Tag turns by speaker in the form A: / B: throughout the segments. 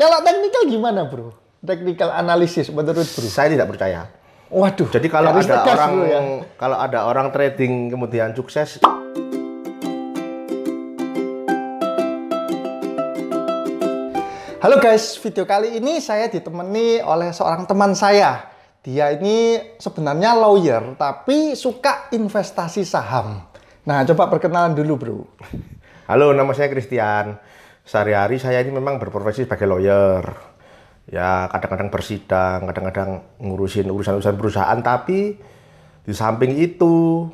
A: Kalau teknikal gimana, bro? Teknikal analisis menurut bro?
B: Saya tidak percaya.
A: Waduh.
B: Jadi kalau
A: garis
B: ada
A: tegas,
B: orang
A: bro, ya?
B: kalau ada orang trading kemudian sukses,
A: Halo guys, video kali ini saya ditemani oleh seorang teman saya. Dia ini sebenarnya lawyer, tapi suka investasi saham. Nah, coba perkenalan dulu, bro.
B: halo, nama saya Christian. Sehari-hari saya ini memang berprofesi sebagai lawyer. Ya, kadang-kadang bersidang, kadang-kadang ngurusin urusan-urusan perusahaan, tapi di samping itu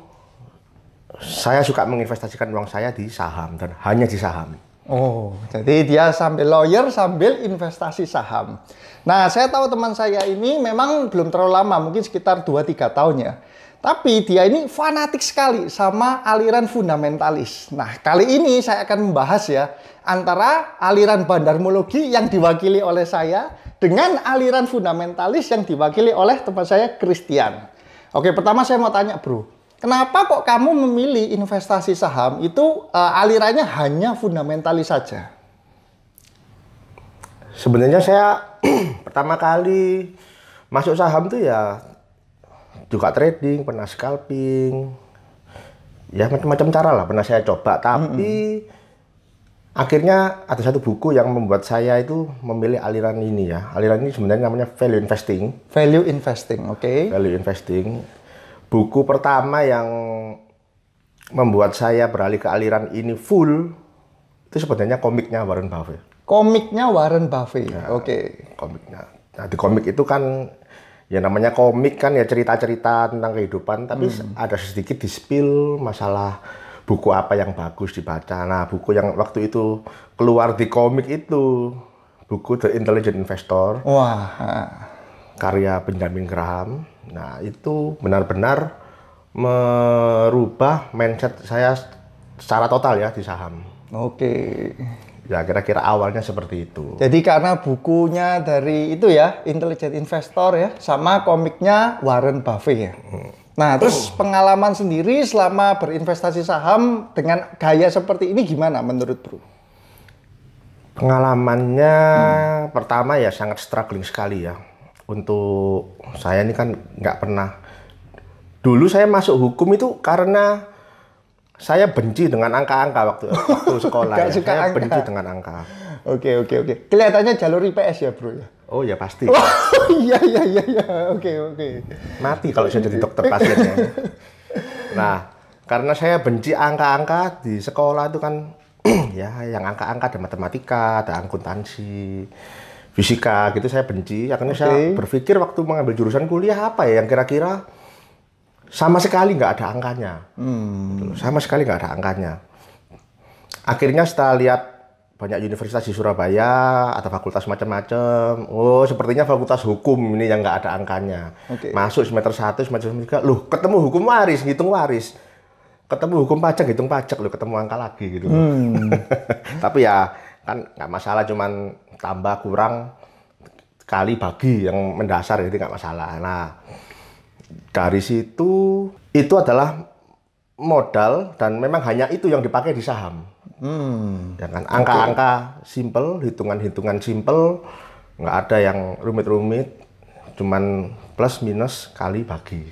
B: saya suka menginvestasikan uang saya di saham dan hanya di saham.
A: Oh, jadi dia sambil lawyer sambil investasi saham. Nah, saya tahu teman saya ini memang belum terlalu lama, mungkin sekitar 2-3 tahun ya. Tapi dia ini fanatik sekali sama aliran fundamentalis. Nah, kali ini saya akan membahas ya antara aliran bandarmologi yang diwakili oleh saya dengan aliran fundamentalis yang diwakili oleh teman saya Christian. Oke, pertama saya mau tanya, bro. Kenapa kok kamu memilih investasi saham itu alirannya hanya fundamentalis saja?
B: Sebenarnya saya pertama kali masuk saham tuh ya juga trading, pernah scalping, ya macam-macam cara lah pernah saya coba. Tapi akhirnya ada satu buku yang membuat saya itu memilih aliran ini ya. Aliran ini sebenarnya namanya value investing.
A: Value investing, oke.
B: Value investing. Buku pertama yang membuat saya beralih ke aliran ini full itu sebenarnya komiknya Warren Buffett.
A: Komiknya Warren Buffett,
B: Ya,
A: oke.
B: komiknya. Nah, di komik itu kan ya namanya komik kan ya cerita-cerita tentang kehidupan, tapi ada sedikit di-spill masalah buku apa yang bagus dibaca. Nah, buku yang waktu itu keluar di komik itu buku The Intelligent Investor.
A: Wah.
B: Karya Benjamin Graham. Nah, itu benar-benar merubah mindset saya secara total ya di saham.
A: Oke.
B: Ya, kira-kira awalnya seperti itu.
A: Jadi karena bukunya dari itu ya, Intelligent Investor ya, sama komiknya Warren Buffett ya. Nah, terus pengalaman sendiri selama berinvestasi saham dengan gaya seperti ini gimana menurut bro?
B: Pengalamannya pertama ya sangat struggling sekali ya. Untuk saya ini kan nggak pernah. Dulu saya masuk hukum itu karena saya benci dengan angka-angka waktu sekolah ya. Saya
A: angka.
B: benci dengan angka.
A: Oke. Kelihatannya jalur IPS ya bro ya?
B: Oh ya pasti.
A: Oh, iya. Oke.
B: Mati kalau saya jadi dokter pasiennya. Nah, karena saya benci angka-angka di sekolah itu kan ya yang angka-angka ada matematika, ada akuntansi, fisika gitu saya benci. Akhirnya saya berpikir waktu mengambil jurusan kuliah apa ya yang kira-kira sama sekali nggak ada angkanya. Sama sekali nggak ada angkanya. Akhirnya setelah lihat banyak universitas di Surabaya, ada fakultas macam-macam. Oh, sepertinya fakultas hukum ini yang nggak ada angkanya. Masuk semester 1, semester 3, loh ketemu hukum waris, ngitung waris. Ketemu hukum pajak, hitung pajak, loh ketemu angka lagi gitu. Tapi ya kan nggak masalah, cuman tambah kurang kali bagi yang mendasar, jadi nggak masalah. Nah, dari situ itu adalah modal dan memang hanya itu yang dipakai di saham. Ya kan, angka-angka simple, hitungan-hitungan simple, nggak ada yang rumit-rumit, cuman plus minus kali bagi.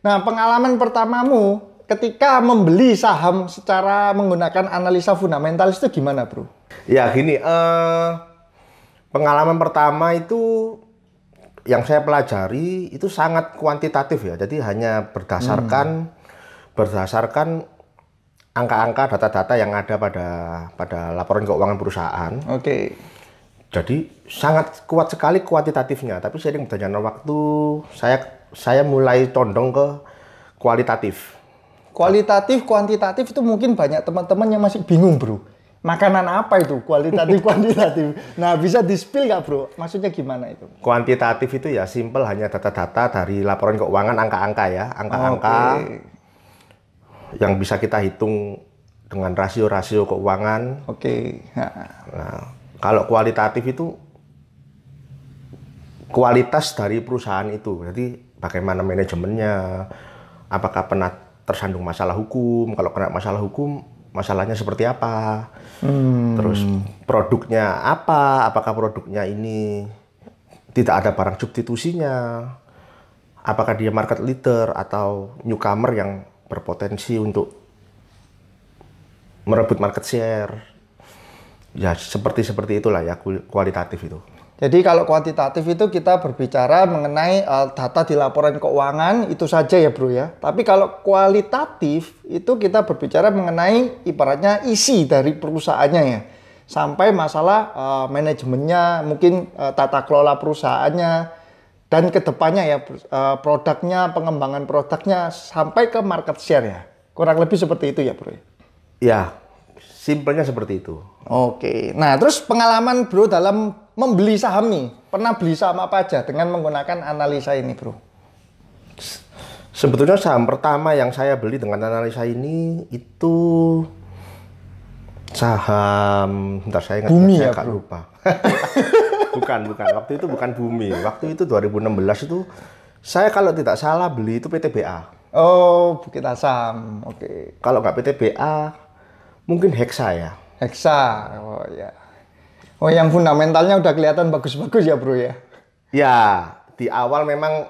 A: Nah, pengalaman pertamamu ketika membeli saham secara menggunakan analisa fundamentalis itu gimana, bro?
B: Ya gini, pengalaman pertama itu yang saya pelajari itu sangat kuantitatif ya, jadi hanya berdasarkan angka-angka, data-data yang ada pada laporan keuangan perusahaan.
A: Oke.
B: Jadi sangat kuat sekali kuantitatifnya, tapi seiring berjalannya waktu saya mulai condong ke kualitatif.
A: Kualitatif, kuantitatif itu mungkin banyak teman-teman yang masih bingung, bro. Makanan apa itu kualitatif, kuantitatif? Nah, bisa di-spill nggak, bro? Maksudnya gimana itu?
B: Kuantitatif itu ya simple, hanya data-data dari laporan keuangan, angka-angka ya, angka-angka yang bisa kita hitung dengan rasio-rasio keuangan. Nah, kalau kualitatif itu kualitas dari perusahaan itu, jadi bagaimana manajemennya, apakah pernah tersandung masalah hukum, kalau kena masalah hukum masalahnya seperti apa, terus produknya apa, apakah produknya ini tidak ada barang substitusinya, apakah dia market leader atau newcomer yang berpotensi untuk merebut market share. Ya seperti itulah ya kualitatif itu.
A: Jadi kalau kuantitatif itu kita berbicara mengenai data di laporan keuangan itu saja ya bro ya. Tapi kalau kualitatif itu kita berbicara mengenai ibaratnya isi dari perusahaannya ya. Sampai masalah manajemennya, mungkin tata kelola perusahaannya, dan kedepannya ya produknya, pengembangan produknya sampai ke market share ya. Kurang lebih seperti itu ya bro.
B: Ya, simpelnya seperti itu.
A: Oke, nah terus pengalaman bro dalam membeli saham nih, pernah beli saham apa aja dengan menggunakan analisa ini bro?
B: Sebetulnya saham pertama yang saya beli dengan analisa ini itu saham, bentar saya ingat,
A: Bumi
B: saya
A: ya bro?
B: lupa. bukan, waktu itu bukan Bumi, waktu itu 2016 itu saya kalau tidak salah beli itu PTBA.
A: Oh, Bukit Asam, oke.
B: Kalau nggak PTBA, mungkin Hexa ya.
A: Hexa, oh ya. Oh, yang fundamentalnya udah kelihatan bagus-bagus ya bro ya?
B: Ya, di awal memang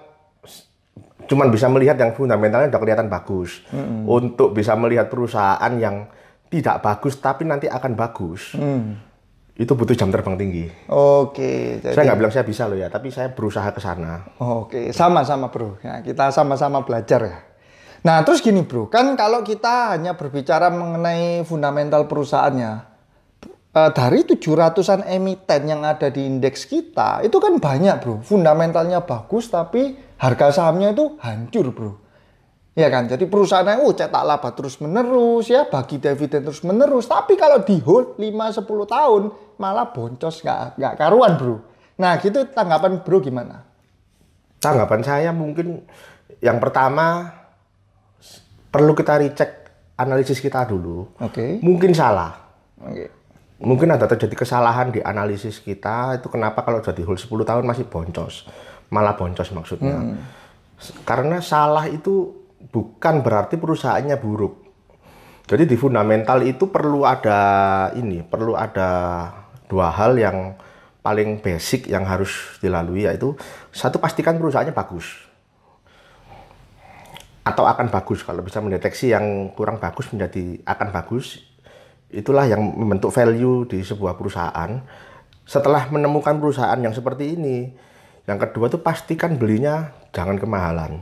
B: cuman bisa melihat yang fundamentalnya udah kelihatan bagus. Untuk bisa melihat perusahaan yang tidak bagus tapi nanti akan bagus, itu butuh jam terbang tinggi.
A: Oke, jadi...
B: Saya nggak bilang saya bisa loh ya, tapi saya berusaha ke sana.
A: Oke, sama-sama bro. Ya, kita sama-sama belajar ya. Nah, terus gini bro, kan kalau kita hanya berbicara mengenai fundamental perusahaannya, dari 700-an emiten yang ada di indeks kita, itu kan banyak bro. Fundamentalnya bagus, tapi harga sahamnya itu hancur bro. Ya kan, jadi perusahaannya cetak laba terus-menerus ya, bagi dividen terus-menerus. Tapi kalau di hold 5-10 tahun, malah boncos nggak karuan bro. Nah, gitu tanggapan bro gimana?
B: Tanggapan saya mungkin yang pertama, perlu kita recheck analisis kita dulu.
A: Oke.
B: Mungkin salah.
A: Oke.
B: Mungkin ada terjadi kesalahan di analisis kita, itu kenapa kalau jadi hold 10 tahun masih boncos. Malah boncos maksudnya. Karena salah itu bukan berarti perusahaannya buruk. Jadi di fundamental itu perlu ada dua hal yang paling basic yang harus dilalui, yaitu satu, pastikan perusahaannya bagus. Atau akan bagus, kalau bisa mendeteksi yang kurang bagus menjadi akan bagus, itulah yang membentuk value di sebuah perusahaan. Setelah menemukan perusahaan yang seperti ini, yang kedua tuh pastikan belinya jangan kemahalan.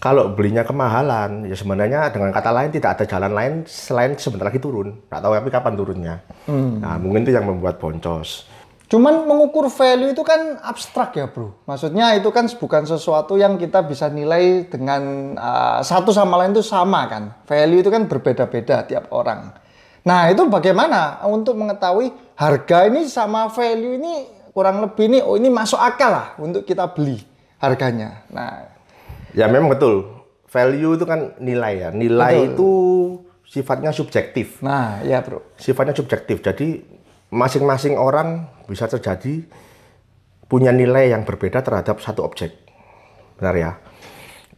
B: Kalau belinya kemahalan, ya sebenarnya dengan kata lain tidak ada jalan lain selain sebentar lagi turun. Nggak tahu tapi kapan turunnya. Nah, mungkin itu yang membuat boncos.
A: Cuman mengukur value itu kan abstrak ya bro. Maksudnya itu kan bukan sesuatu yang kita bisa nilai dengan satu sama lain itu sama kan. Value itu kan berbeda-beda tiap orang. Nah itu bagaimana untuk mengetahui harga ini sama value ini kurang lebih ini, oh ini masuk akal lah untuk kita beli harganya. Nah,
B: ya memang betul. Value itu kan nilai ya. Nilai itu sifatnya subjektif.
A: Nah ya bro.
B: Sifatnya subjektif. Jadi masing-masing orang bisa terjadi punya nilai yang berbeda terhadap satu objek. Benar ya?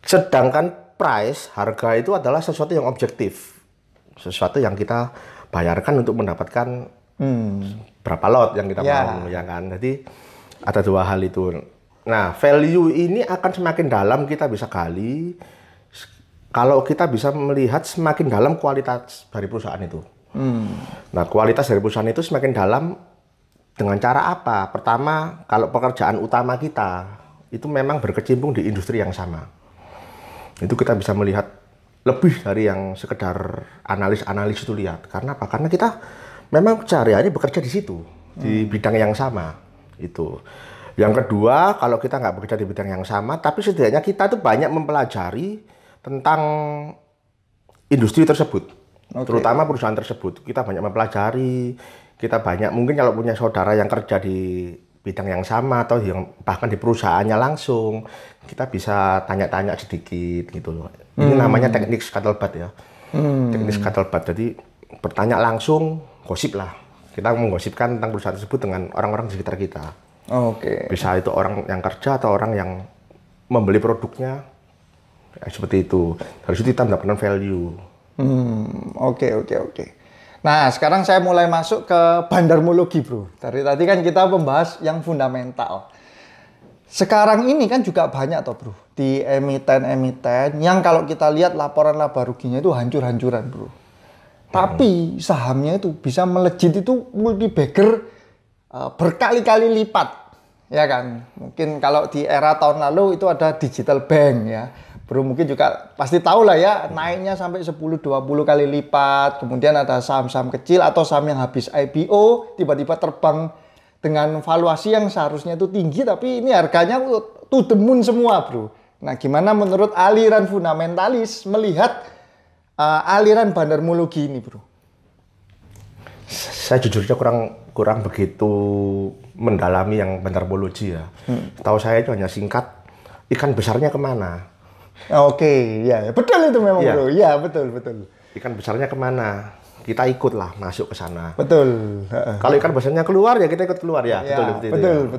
B: Sedangkan price, harga itu adalah sesuatu yang objektif. Sesuatu yang kita bayarkan untuk mendapatkan berapa lot yang kita mau, ya kan? Jadi ada dua hal itu. Nah, value ini akan semakin dalam kita bisa gali kalau kita bisa melihat semakin dalam kualitas dari perusahaan itu. Nah, kualitas dari perusahaan itu semakin dalam dengan cara apa? Pertama, kalau pekerjaan utama kita itu memang berkecimpung di industri yang sama. Itu kita bisa melihat lebih dari yang sekedar analis-analis itu lihat. Karena apa? Karena kita memang sehari-hari bekerja di situ, di bidang yang sama. Itu. Yang kedua, kalau kita nggak bekerja di bidang yang sama, tapi setidaknya kita tuh banyak mempelajari tentang industri tersebut. Terutama perusahaan tersebut, kita banyak mempelajari, kita banyak, mungkin kalau punya saudara yang kerja di bidang yang sama atau yang bahkan di perusahaannya langsung, kita bisa tanya-tanya sedikit gitu loh. Ini namanya teknik scuttlebutt ya. Teknik scuttlebutt, jadi bertanya langsung, gosip lah. Kita menggosipkan tentang perusahaan tersebut dengan orang-orang di sekitar kita. Bisa itu orang yang kerja atau orang yang membeli produknya, seperti itu. Dari situ kita mendapatkan value.
A: Oke. Nah, sekarang saya mulai masuk ke bandarmologi, bro. Dari tadi kan kita membahas yang fundamental. Sekarang ini kan juga banyak toh, bro, di emiten-emiten yang kalau kita lihat laporan laba ruginya itu hancur-hancuran, bro. Tapi sahamnya itu bisa melejit itu multi-bagger berkali-kali lipat, ya kan? Mungkin kalau di era tahun lalu itu ada digital bank ya. Bro mungkin juga pasti tahu lah ya, naiknya sampai 10-20 kali lipat. Kemudian ada saham-saham kecil atau saham yang habis IPO tiba-tiba terbang dengan valuasi yang seharusnya itu tinggi, tapi ini harganya to the moon semua, bro. Nah, gimana menurut aliran fundamentalis melihat aliran bandarmologi ini, bro?
B: Saya jujurnya kurang begitu mendalami yang bandarmologi ya. Tahu saya itu hanya singkat, ikan besarnya kemana?
A: Oke, ya betul itu memang, bro. Ya, betul.
B: Ikan besarnya kemana? Kita ikutlah masuk ke sana.
A: Betul.
B: Kalau ikan besarnya keluar ya kita ikut keluar ya.
A: Betul.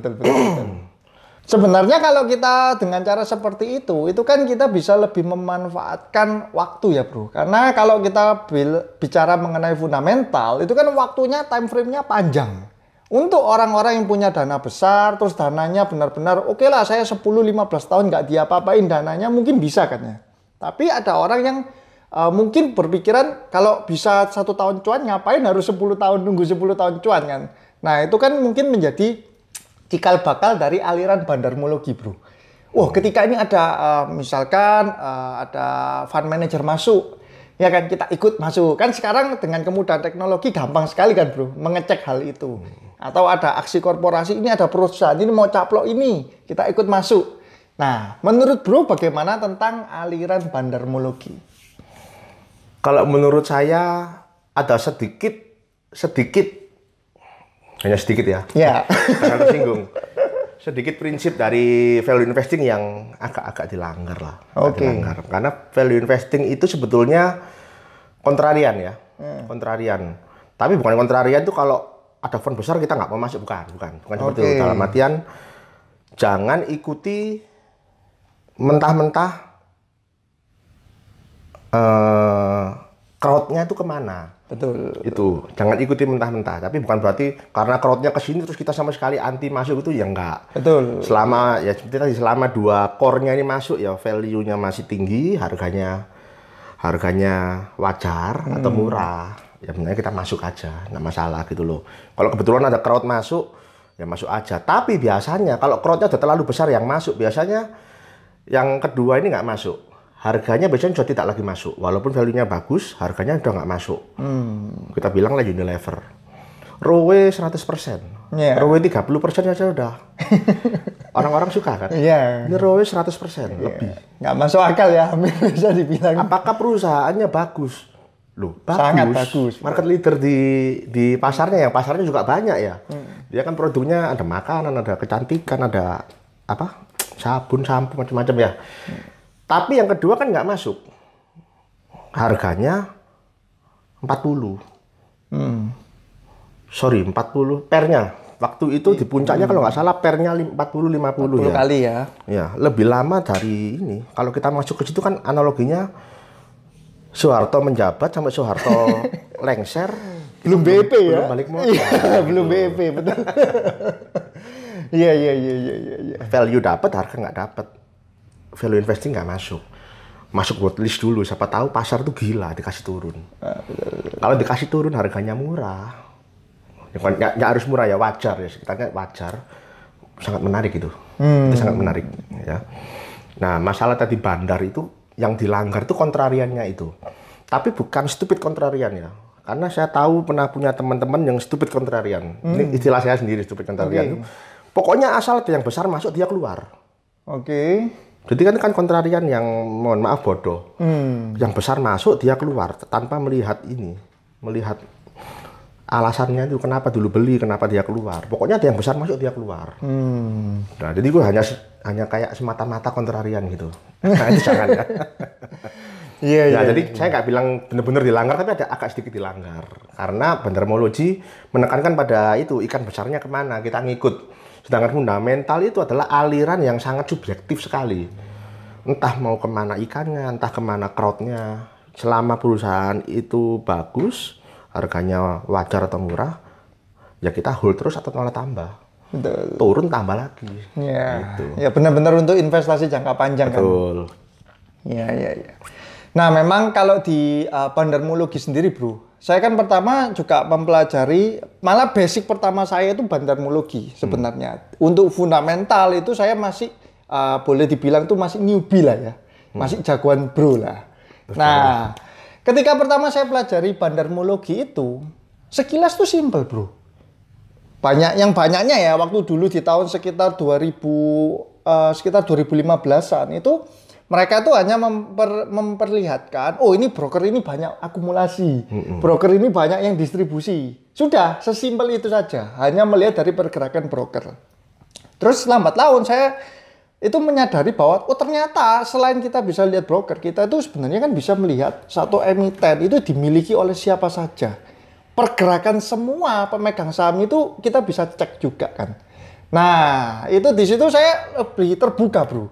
A: Sebenarnya kalau kita dengan cara seperti itu kan kita bisa lebih memanfaatkan waktu ya, bro. Karena kalau kita bicara mengenai fundamental, itu kan waktunya, time frame-nya panjang. Untuk orang-orang yang punya dana besar, terus dananya benar-benar, oke lah saya 10-15 tahun nggak diapa-apain dananya, mungkin bisa kan ya. Tapi ada orang yang mungkin berpikiran kalau bisa 1 tahun cuan, ngapain harus 10 tahun, nunggu 10 tahun cuan kan. Nah itu kan mungkin menjadi cikal bakal dari aliran bandarmologi, bro. Ketika ini ada misalkan ada fund manager masuk, ya kan kita ikut masuk. Kan sekarang dengan kemudahan teknologi gampang sekali kan, bro, mengecek hal itu. Atau ada aksi korporasi, ini ada perusahaan ini mau caplok ini, kita ikut masuk. Nah, menurut bro bagaimana tentang aliran bandarmologi?
B: Kalau menurut saya ada sedikit, hanya sedikit ya.
A: Ya.
B: Karena tersinggung. Sedikit prinsip dari value investing yang agak dilanggar lah. Dilanggar. Karena value investing itu sebetulnya kontrarian ya. Kontrarian. Tapi bukan kontrarian itu kalau ada fund besar kita nggak mau masuk, bukan seperti itu. Dalam artian jangan ikuti mentah-mentah crowd-nya itu kemana.
A: Betul.
B: Itu jangan ikuti mentah-mentah. Tapi bukan berarti karena crowd-nya ke sini terus kita sama sekali anti masuk, itu ya enggak.
A: Betul.
B: Selama ya seperti tadi, selama 2 core-nya ini masuk ya, value-nya masih tinggi, harganya wajar atau murah, ya benar kita masuk aja, nggak masalah gitu loh. Kalau kebetulan ada crowd masuk, ya masuk aja. Tapi biasanya kalau crowd-nya udah terlalu besar yang masuk, biasanya yang kedua ini nggak masuk. Harganya biasanya sudah tidak lagi masuk. Walaupun value-nya bagus, harganya udah nggak masuk. Kita bilang lah Unilever. ROE 100%.
A: Yeah.
B: ROE 30% saja udah. Orang-orang suka kan?
A: Iya.
B: Ini ROE 100% lebih.
A: Nggak masuk akal ya, hampir bisa dibilang.
B: Apakah perusahaannya bagus? Loh, bagus.
A: Sangat bagus.
B: Market leader di pasarnya, yang pasarnya juga banyak ya. Dia kan produknya ada makanan, ada kecantikan, ada apa? Sabun, sampo, macam-macam ya. Tapi yang kedua kan nggak masuk. Harganya 40. Sorry, 40 pernya. Waktu itu di puncaknya kalau nggak salah pernya 40-50 ya.
A: Kali ya.
B: Ya, lebih lama dari ini. Kalau kita masuk ke situ kan analoginya Soeharto menjabat sampai Soeharto lengser.
A: Belum BP ya.
B: Belum balik modal.
A: Iya, belum BP, betul. Iya.
B: Value dapat, harga nggak dapat. Value investing nggak masuk. Masuk watchlist dulu, siapa tahu pasar tuh gila dikasih turun. Kalau dikasih turun harganya murah. Nggak harus murah ya, wajar ya, sekitarnya wajar. Sangat menarik itu. Itu sangat menarik ya. Nah, masalah tadi bandar itu yang dilanggar itu kontrariannya itu. Tapi bukan stupid kontrarian ya. Karena saya tahu pernah punya teman-teman yang stupid kontrarian. Ini istilah saya sendiri, stupid kontrarian. Pokoknya asal ada yang besar masuk, dia keluar. Jadi kan kontrarian yang mohon maaf bodoh. Yang besar masuk, dia keluar tanpa melihat alasannya itu kenapa dulu beli, kenapa dia keluar. Pokoknya ada yang besar masuk, dia keluar. Nah, jadi gue hanya kayak semata-mata kontrarian gitu. Nah, itu jangan ya. Iya. Jadi saya nggak bilang benar-benar dilanggar, tapi ada agak sedikit dilanggar. Karena bandarmologi menekankan pada itu, ikan besarnya kemana, kita ngikut. Sedangkan fundamental itu adalah aliran yang sangat subjektif sekali. Entah mau kemana ikannya, entah kemana crowd-nya. selama perusahaan itu bagus, harganya wajar atau murah, ya kita hold terus atau malah tambah.
A: Betul.
B: Turun tambah lagi.
A: Ya,
B: Gitu.
A: ya benar-benar untuk investasi jangka panjang kan.
B: Betul.
A: Ya, ya, ya. Nah, memang kalau di bandarmologi sendiri, Bro, saya kan pertama juga mempelajari, malah basic pertama saya itu bandarmologi sebenarnya. Untuk fundamental itu saya masih boleh dibilang tuh masih newbie lah ya, masih jagoan bro lah. Nah, ketika pertama saya pelajari bandarmologi itu, sekilas tuh simple, Bro. Banyaknya ya, waktu dulu di tahun sekitar 2015-an itu mereka tuh hanya memperlihatkan, oh ini broker ini banyak akumulasi, broker ini banyak yang distribusi. Sudah, sesimpel itu saja, hanya melihat dari pergerakan broker. Terus lambat laun saya itu menyadari bahwa oh ternyata selain kita bisa lihat broker, kita itu sebenarnya kan bisa melihat satu emiten itu dimiliki oleh siapa saja. Pergerakan semua pemegang saham itu kita bisa cek juga kan. Nah, itu di situ saya lebih terbuka, Bro.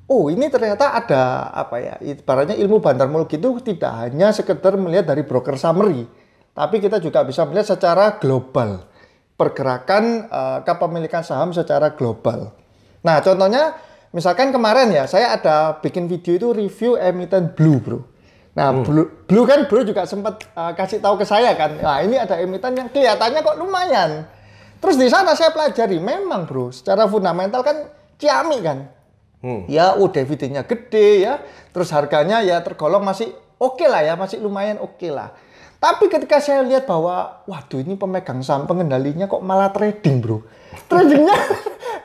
A: Oh, ini ternyata ada apa ya? Ibaratnya ilmu bandarmologi itu tidak hanya sekedar melihat dari broker summary, tapi kita juga bisa melihat secara global pergerakan kepemilikan saham secara global. Nah, contohnya misalkan kemarin ya, saya ada bikin video itu review emiten Blue, Bro. Nah, Blue kan Bro juga sempat kasih tahu ke saya kan. Nah, ini ada emiten yang kelihatannya kok lumayan. Terus di sana saya pelajari, memang Bro, secara fundamental kan ciamik kan. Ya, dividennya gede ya. Terus harganya ya tergolong masih oke lah ya, masih lumayan oke lah. Tapi ketika saya lihat bahwa, waduh ini pemegang saham pengendalinya kok malah trading, Bro. Tradingnya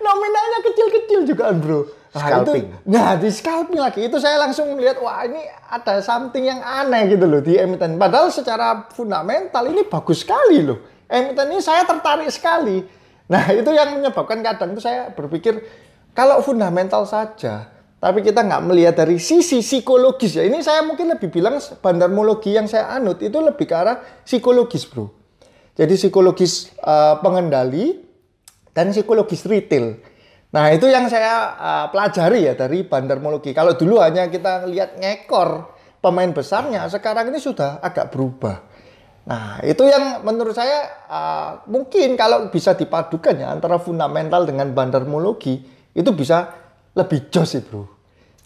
A: nominalnya kecil-kecil juga, Bro.
B: Scalping.
A: Di scalping lagi. Itu saya langsung melihat, wah ini ada something yang aneh gitu loh di emiten. Padahal secara fundamental ini bagus sekali loh. Emiten ini saya tertarik sekali. Nah, itu yang menyebabkan kadang itu saya berpikir, kalau fundamental saja, tapi kita nggak melihat dari sisi psikologis ya. Ini saya mungkin lebih bilang bandarmologi yang saya anut itu lebih ke arah psikologis, Bro. Jadi psikologis pengendali dan psikologis retail. Nah, itu yang saya pelajari ya dari bandarmologi. Kalau dulu hanya kita lihat ngekor pemain besarnya, sekarang ini sudah agak berubah. Nah, itu yang menurut saya mungkin kalau bisa dipadukan ya antara fundamental dengan bandarmologi, itu bisa lebih jos sih, Bro.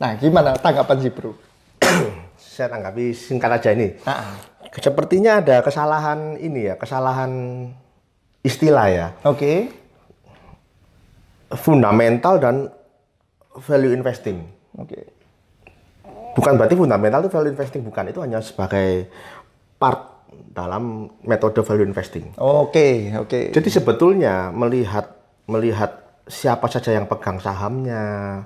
A: Nah, gimana tanggapan sih, Bro?
B: Saya tanggapi singkat aja ini. Sepertinya ada kesalahan ini ya, kesalahan istilah ya.
A: Oke.
B: Fundamental dan value investing.
A: Oke.
B: Bukan berarti fundamental itu value investing, bukan. Itu hanya sebagai part dalam metode value investing.
A: Oke.
B: Jadi sebetulnya melihat siapa saja yang pegang sahamnya,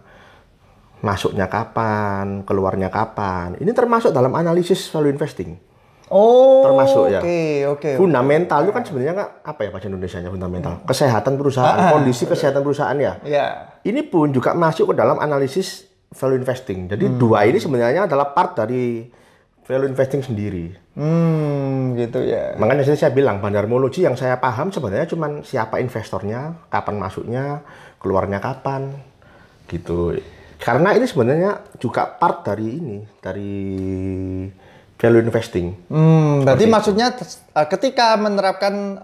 B: masuknya kapan, keluarnya kapan. Ini termasuk dalam analisis value investing.
A: Oh,
B: termasuk ya.
A: Oke.
B: Fundamental itu kan sebenarnya apa ya bahasa Indonesianya fundamental? Kesehatan perusahaan, kondisi kesehatan perusahaan ya.
A: Ya.
B: Ini pun juga masuk ke dalam analisis value investing. Jadi dua ini sebenarnya adalah part dari value investing sendiri.
A: Gitu ya.
B: Makanya saya bilang bandarmologi yang saya paham sebenarnya cuma siapa investornya, kapan masuknya, keluarnya kapan, gitu. Karena ini sebenarnya juga part dari ini, dari value investing.
A: Berarti maksudnya ketika menerapkan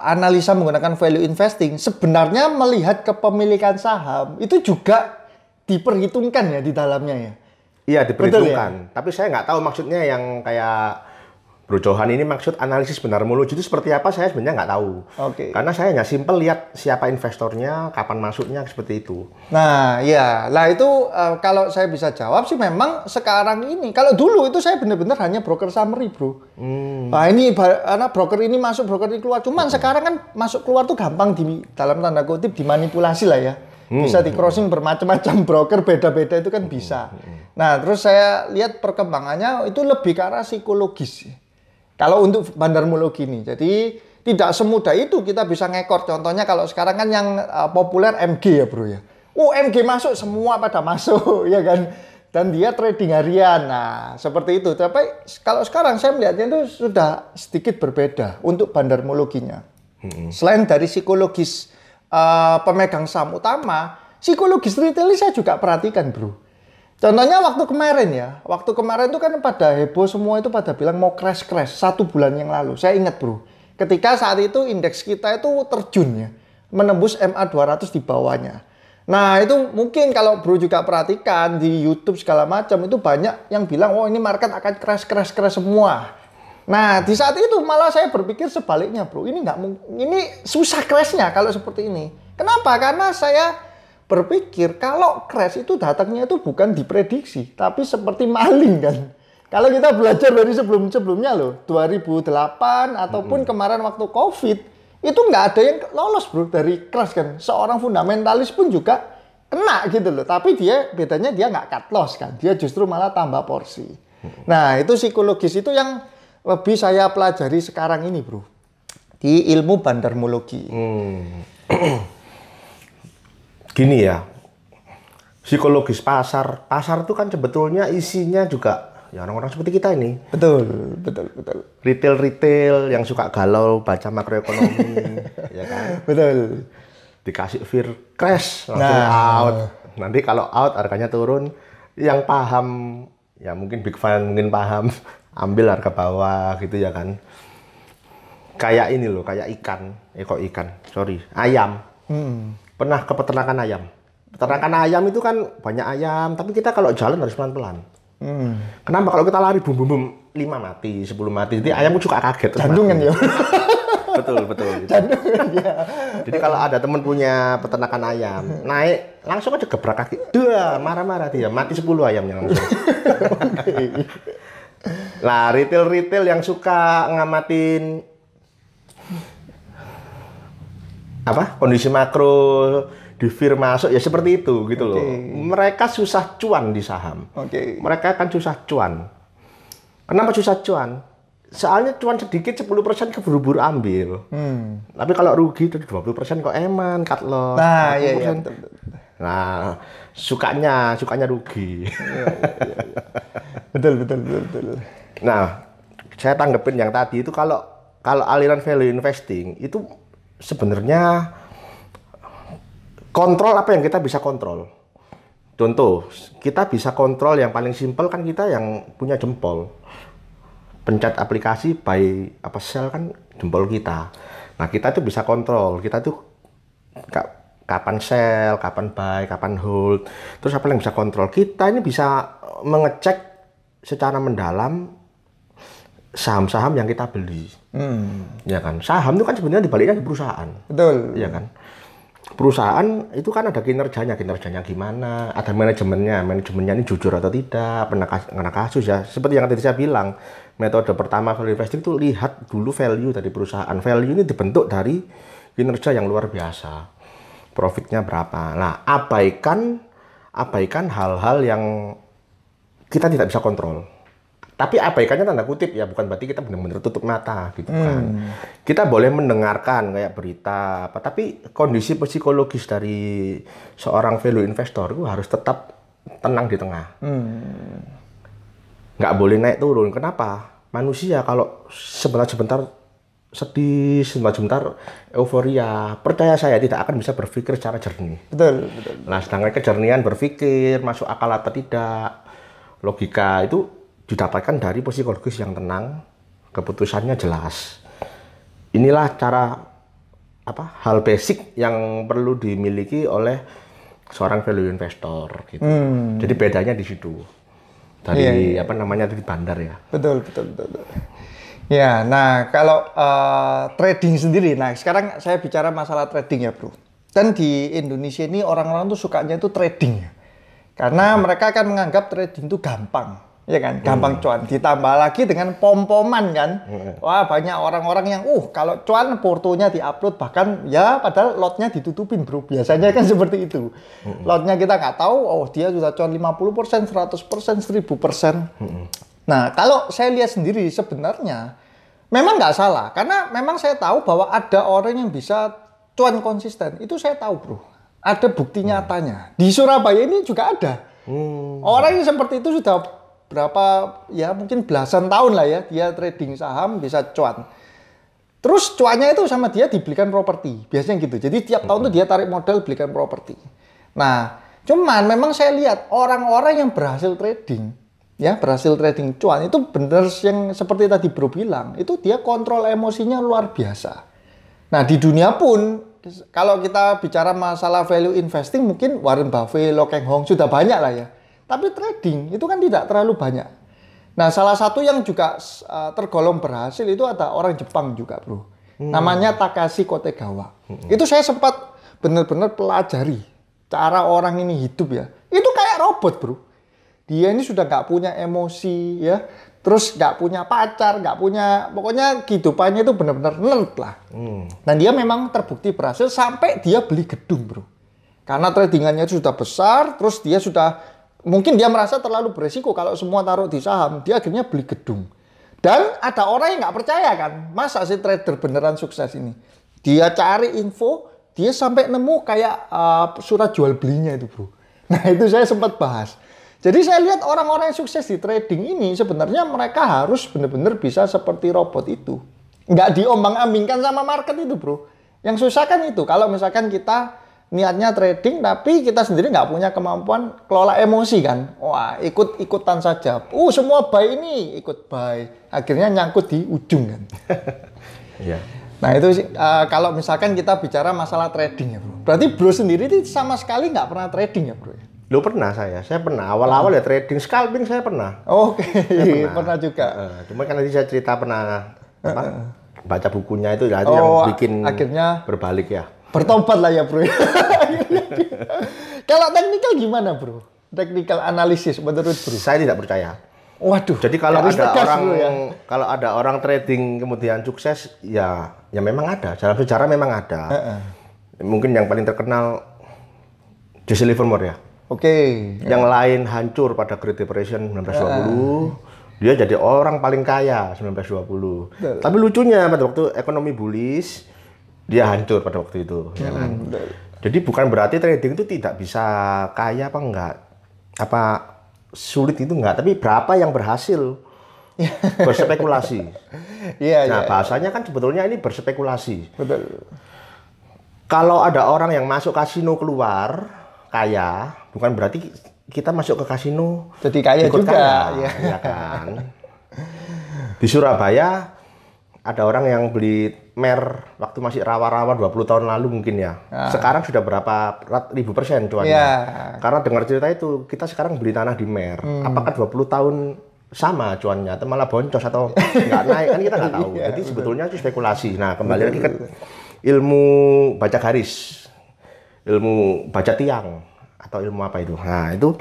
A: analisa menggunakan value investing, sebenarnya melihat kepemilikan saham itu juga diperhitungkan ya di dalamnya ya?
B: Iya, diperhitungkan.
A: Ya?
B: Tapi saya nggak tahu maksudnya yang kayak Bro Johan ini maksud analisis bandarmologi itu seperti apa, saya sebenarnya nggak tahu.
A: Oke.
B: Karena saya hanya simpel lihat siapa investornya, kapan masuknya, seperti itu.
A: Nah, ya. Lah itu kalau saya bisa jawab sih memang sekarang ini. Kalau dulu itu saya benar-benar hanya broker summary, Bro. Nah, ini anak broker ini masuk, broker ini keluar. Cuman sekarang kan masuk keluar tuh gampang di dalam tanda kutip dimanipulasi lah ya. Bisa di-crossing bermacam-macam broker, beda-beda itu kan bisa. Nah, terus saya lihat perkembangannya itu lebih ke arah psikologis. Kalau untuk bandarmologi ini, jadi tidak semudah itu kita bisa ngekor. Contohnya kalau sekarang kan yang populer MG ya, Bro ya. MG masuk, semua pada masuk, ya kan. Dan dia trading harian. Nah, seperti itu. Tapi kalau sekarang saya melihatnya itu sudah sedikit berbeda untuk bandarmologinya. Selain dari psikologis pemegang saham utama, psikologis retail saya juga perhatikan, Bro. Contohnya waktu kemarin itu kan pada heboh semua itu pada bilang mau crash 1 bulan yang lalu. Saya ingat bro, ketika saat itu indeks kita itu terjun ya, menembus MA 200 di bawahnya. Nah itu mungkin kalau bro juga perhatikan di YouTube segala macam itu banyak yang bilang, oh ini market akan crash semua. Nah di saat itu malah saya berpikir sebaliknya bro, ini susah crashnya kalau seperti ini. Kenapa? Karena saya berpikir kalau crash itu datangnya itu bukan diprediksi, tapi seperti maling kan. Kalau kita belajar dari sebelumnya loh, 2008 ataupun kemarin waktu COVID, itu nggak ada yang lolos bro dari crash kan. Seorang fundamentalis pun juga kena gitu loh. Tapi bedanya dia nggak cut loss kan. Dia justru malah tambah porsi. Nah itu psikologis itu yang lebih saya pelajari sekarang ini bro. Di ilmu bandarmologi.
B: Gini ya, psikologis pasar itu kan sebetulnya isinya juga ya orang-orang seperti kita ini.
A: Betul.
B: Retail yang suka galau baca makroekonomi, ya kan?
A: Betul.
B: Dikasih fear crash langsung out. Nanti kalau out harganya turun, yang paham ya mungkin big fan mungkin paham ambil harga bawah gitu ya kan. Kayak ini loh, kayak ayam. Pernah ke peternakan ayam. Peternakan ayam itu kan banyak ayam, tapi kita kalau jalan harus pelan-pelan. Kenapa? Kalau kita lari bum 5 mati, 10 mati, jadi ayamku juga kaget.
A: Jantungan ya.
B: Betul.
A: Jantungan ya.
B: Jadi kalau ada teman punya peternakan ayam, naik langsung aja gebrak kaki. Marah-marah dia, mati 10 ayamnya langsung. Nah, retail yang suka ngamatin kondisi makro di fear masuk ya seperti itu gitu loh. Mereka susah cuan di saham. Mereka akan susah cuan. Kenapa susah cuan? Soalnya cuan sedikit 10% keburu-buru ambil. Tapi kalau rugi itu 20% kok eman cut loss.
A: Nah, iya.
B: Nah, sukanya rugi.
A: Betul.
B: Nah, saya tanggepin yang tadi itu kalau aliran value investing itu sebenarnya kontrol apa yang kita bisa kontrol. Contoh, kita bisa kontrol yang paling simpel kan kita yang punya jempol. Pencet aplikasi buy sell kan jempol kita. Nah, kita tuh bisa kontrol. Kita tuh kapan sell, kapan buy, kapan hold. Terus apa yang bisa kontrol? Kita ini bisa mengecek secara mendalam saham-saham yang kita beli. Ya kan? Saham itu kan sebenarnya dibaliknya di perusahaan.
A: Betul.
B: Ya kan? Perusahaan itu kan ada kinerjanya gimana, ada manajemennya ini jujur atau tidak, pernah kasus ya. Seperti yang tadi saya bilang, metode pertama value investing itu lihat dulu value dari perusahaan. Value ini dibentuk dari kinerja yang luar biasa, profitnya berapa. Nah, abaikan hal-hal yang kita tidak bisa kontrol. Tapi abaikannya tanda kutip ya, bukan berarti kita benar-benar tutup mata gitu kan. Kita boleh mendengarkan kayak berita tapi kondisi psikologis dari seorang value investor itu harus tetap tenang di tengah. Nggak boleh naik turun. Kenapa? Manusia kalau sebentar sedih, sebentar euforia, percaya saya tidak akan bisa berpikir secara jernih.
A: Betul.
B: Nah, sedangkan kejernihan berpikir, masuk akal atau tidak, logika itu didapatkan dari psikologis yang tenang, keputusannya jelas. Inilah hal basic yang perlu dimiliki oleh seorang value investor gitu. Jadi bedanya di situ. Dari dari bandar ya.
A: Betul. Ya, nah kalau trading sendiri, nah sekarang saya bicara masalah trading ya bro. Dan di Indonesia ini orang-orang tuh sukanya itu trading. Karena mereka akan menganggap trading itu gampang. Ya kan, gampang cuan. Ditambah lagi dengan pom-poman kan. Wah, banyak orang-orang yang kalau cuan portonya diupload, bahkan ya padahal lotnya ditutupin bro. Biasanya kan seperti itu. Lotnya kita nggak tahu, dia sudah cuan 50%, 100%, 1000%. Nah, kalau saya lihat sendiri sebenarnya memang nggak salah. Karena memang saya tahu bahwa ada orang yang bisa cuan konsisten. Itu saya tahu bro. Ada bukti nyatanya. Di Surabaya ini juga ada. Orang yang seperti itu sudah mungkin belasan tahun lah ya dia trading saham bisa cuan. Terus cuannya itu sama dia dibelikan properti biasanya gitu. Jadi tiap tahun tuh dia tarik modal belikan properti. Nah Cuman memang saya lihat orang-orang yang berhasil trading, ya berhasil trading cuan itu benar yang seperti tadi Bro bilang, itu dia kontrol emosinya luar biasa. Nah di dunia pun kalau kita bicara masalah value investing mungkin Warren Buffett, Lo Keng Hong sudah banyak lah ya. Tapi trading itu kan tidak terlalu banyak. Nah salah satu yang juga tergolong berhasil itu ada orang Jepang juga Bro. Namanya Takashi Kotegawa. Itu saya sempat benar-benar pelajari cara orang ini hidup ya. Itu kayak robot Bro. Dia ini sudah nggak punya emosi ya. Terus nggak punya pacar, nggak punya, pokoknya kehidupannya itu benar-benar nerd lah. Dan dia memang terbukti berhasil sampai dia beli gedung Bro. Karena tradingannya sudah besar, terus dia sudah, mungkin dia merasa terlalu beresiko kalau semua taruh di saham. Dia akhirnya beli gedung. Dan ada orang yang nggak percaya kan, masa sih trader beneran sukses ini? Dia cari info, dia sampai nemu kayak surat jual belinya itu Bro. Nah itu saya sempat bahas. Jadi saya lihat orang-orang yang sukses di trading ini sebenarnya mereka harus benar-benar bisa seperti robot itu. Nggak diombang-ambingkan sama market itu Bro. Yang susah kan itu, kalau misalkan kita niatnya trading tapi kita sendiri nggak punya kemampuan kelola emosi kan. Wah ikut-ikutan saja. Semua buy ini ikut buy. Akhirnya nyangkut di ujung kan.
B: Iya.
A: Nah itu kalau misalkan kita bicara masalah trading ya Bro. Berarti Bro sendiri itu sama sekali nggak pernah trading ya Bro ya?
B: Lo pernah saya pernah awal-awal ya trading scalping saya pernah.
A: Oke, pernah juga.
B: Cuma kan tadi saya cerita pernah baca bukunya itu ya, itu yang bikin
A: akhirnya
B: berbalik ya.
A: Bertobat lah ya Bro. Kalau teknikal gimana Bro? Technical analisis menurut Bro?
B: Saya tidak percaya.
A: Waduh.
B: Jadi kalau ada orang
A: Bro, ya?
B: kalau ada orang trading kemudian sukses ya memang ada. Dalam sejarah memang ada. Mungkin yang paling terkenal Jesse Livermore ya.
A: Oke.
B: Yang lain hancur pada Great Depression 1920. Dia jadi orang paling kaya 1920. Tapi lucunya pada waktu ekonomi bullish dia hancur pada waktu itu, ya kan? Jadi bukan berarti trading itu tidak bisa kaya apa enggak, apa sulit itu enggak, tapi berapa yang berhasil berspekulasi. Nah bahasanya kan sebetulnya ini berspekulasi.
A: Betul.
B: Kalau ada orang yang masuk kasino keluar kaya, bukan berarti kita masuk ke kasino
A: jadi kaya juga,
B: kaya, ya kan? Di Surabaya ada orang yang beli mer waktu masih rawa-rawa 20 tahun lalu mungkin ya. Sekarang sudah berapa ribu persen cuannya. Karena dengar cerita itu, kita sekarang beli tanah di mer. Apakah 20 tahun sama cuannya atau malah boncos atau nggak naik kan kita nggak tahu. Jadi sebetulnya itu spekulasi. Nah, kembali lagi ke ilmu baca garis. Ilmu baca tiang atau ilmu apa itu. Nah, itu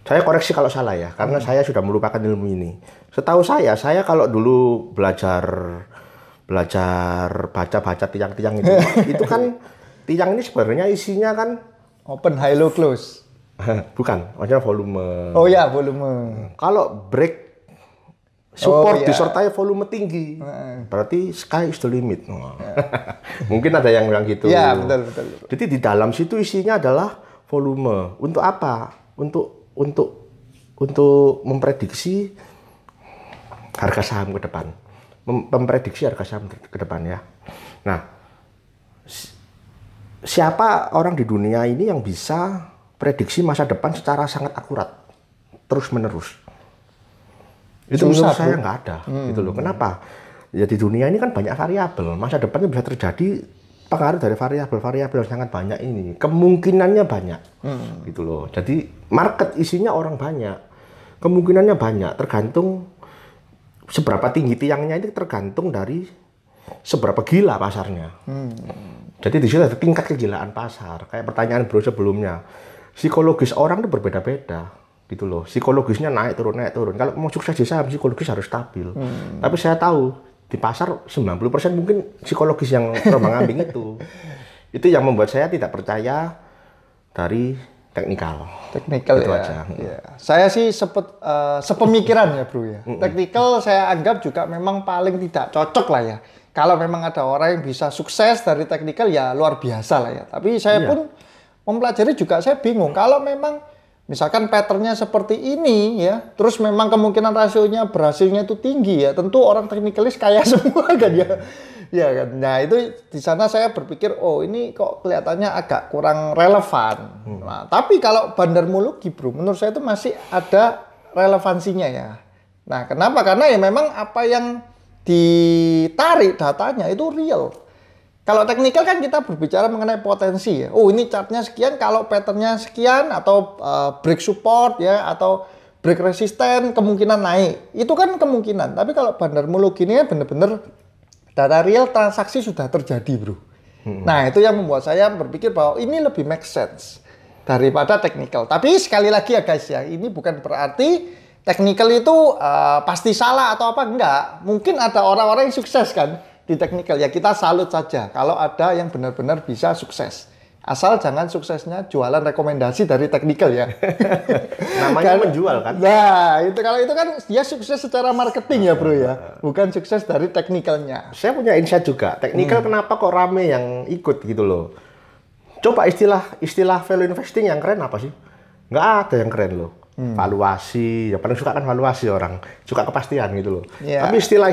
B: saya koreksi kalau salah ya, karena saya sudah melupakan ilmu ini. Setahu saya kalau dulu belajar baca tiang-tiang itu kan tiang ini sebenarnya isinya kan
A: open, high, low, close.
B: Bukan, maksudnya volume.
A: Oh ya, volume.
B: Kalau break support disertai volume tinggi, berarti sky is the limit. Mungkin ada yang bilang gitu.
A: Iya, betul.
B: Jadi di dalam situ isinya adalah volume. Untuk apa? Untuk memprediksi harga saham ke depan. Memprediksi harga saham ke depan ya. Nah, siapa orang di dunia ini yang bisa prediksi masa depan secara sangat akurat, terus-menerus? Itu menurut saya nggak ada, gitu loh. Kenapa? Ya di dunia ini kan banyak variabel. Masa depannya bisa terjadi pengaruh dari variabel-variabel yang sangat banyak ini. Kemungkinannya banyak, gitu loh. Jadi market isinya orang banyak, kemungkinannya banyak. Tergantung seberapa tinggi tiangnya itu tergantung dari seberapa gila pasarnya. Jadi di situ ada tingkat kegilaan pasar. Kayak pertanyaan bro sebelumnya, psikologis orang itu berbeda-beda. Gitu loh, psikologisnya naik turun. Kalau mau sukses di saham, psikologis harus stabil. Tapi saya tahu di pasar 90% mungkin psikologis yang terombang-ambing itu yang membuat saya tidak percaya dari teknikal itu
A: ya.
B: aja.
A: Ya. Saya sih sepemikiran ya bro ya. Teknikal saya anggap juga memang paling tidak cocok lah ya. Kalau memang ada orang yang bisa sukses dari teknikal ya luar biasa lah ya. Tapi saya pun mempelajari juga saya bingung kalau memang misalkan patternnya seperti ini ya, terus memang kemungkinan rasionya berhasilnya itu tinggi ya, tentu orang teknikalis kaya semua kan ya. Ya kan. Nah, itu di sana saya berpikir, oh ini kok kelihatannya agak kurang relevan. Nah, tapi kalau bandarmologi, Bro, menurut saya itu masih ada relevansinya ya. Nah, kenapa? Karena ya memang apa yang ditarik datanya itu real. Kalau teknikal kan kita berbicara mengenai potensi ya. Oh, ini chartnya sekian, kalau patternnya sekian, atau break support ya, atau break resisten, kemungkinan naik. Itu kan kemungkinan. Tapi kalau bandarmologi ini benar-benar data real, transaksi sudah terjadi, Bro. Nah, itu yang membuat saya berpikir bahwa ini lebih make sense daripada teknikal. Tapi sekali lagi ya guys ya, ini bukan berarti teknikal itu pasti salah atau apa, enggak. Mungkin ada orang-orang yang sukses kan di teknikal, ya kita salut saja kalau ada yang benar-benar bisa sukses. Asal jangan suksesnya jualan rekomendasi dari teknikal ya.
B: Namanya menjual kan?
A: Nah, itu kalau itu kan dia sukses secara marketing ya, Bro ya. Bukan sukses dari teknikalnya.
B: Saya punya insight juga. Teknikal kenapa kok rame yang ikut gitu loh. Coba istilah value investing yang keren apa sih? Nggak ada yang keren loh. Valuasi, yang paling suka kan valuasi orang. Suka kepastian gitu loh.
A: Yeah.
B: Tapi istilah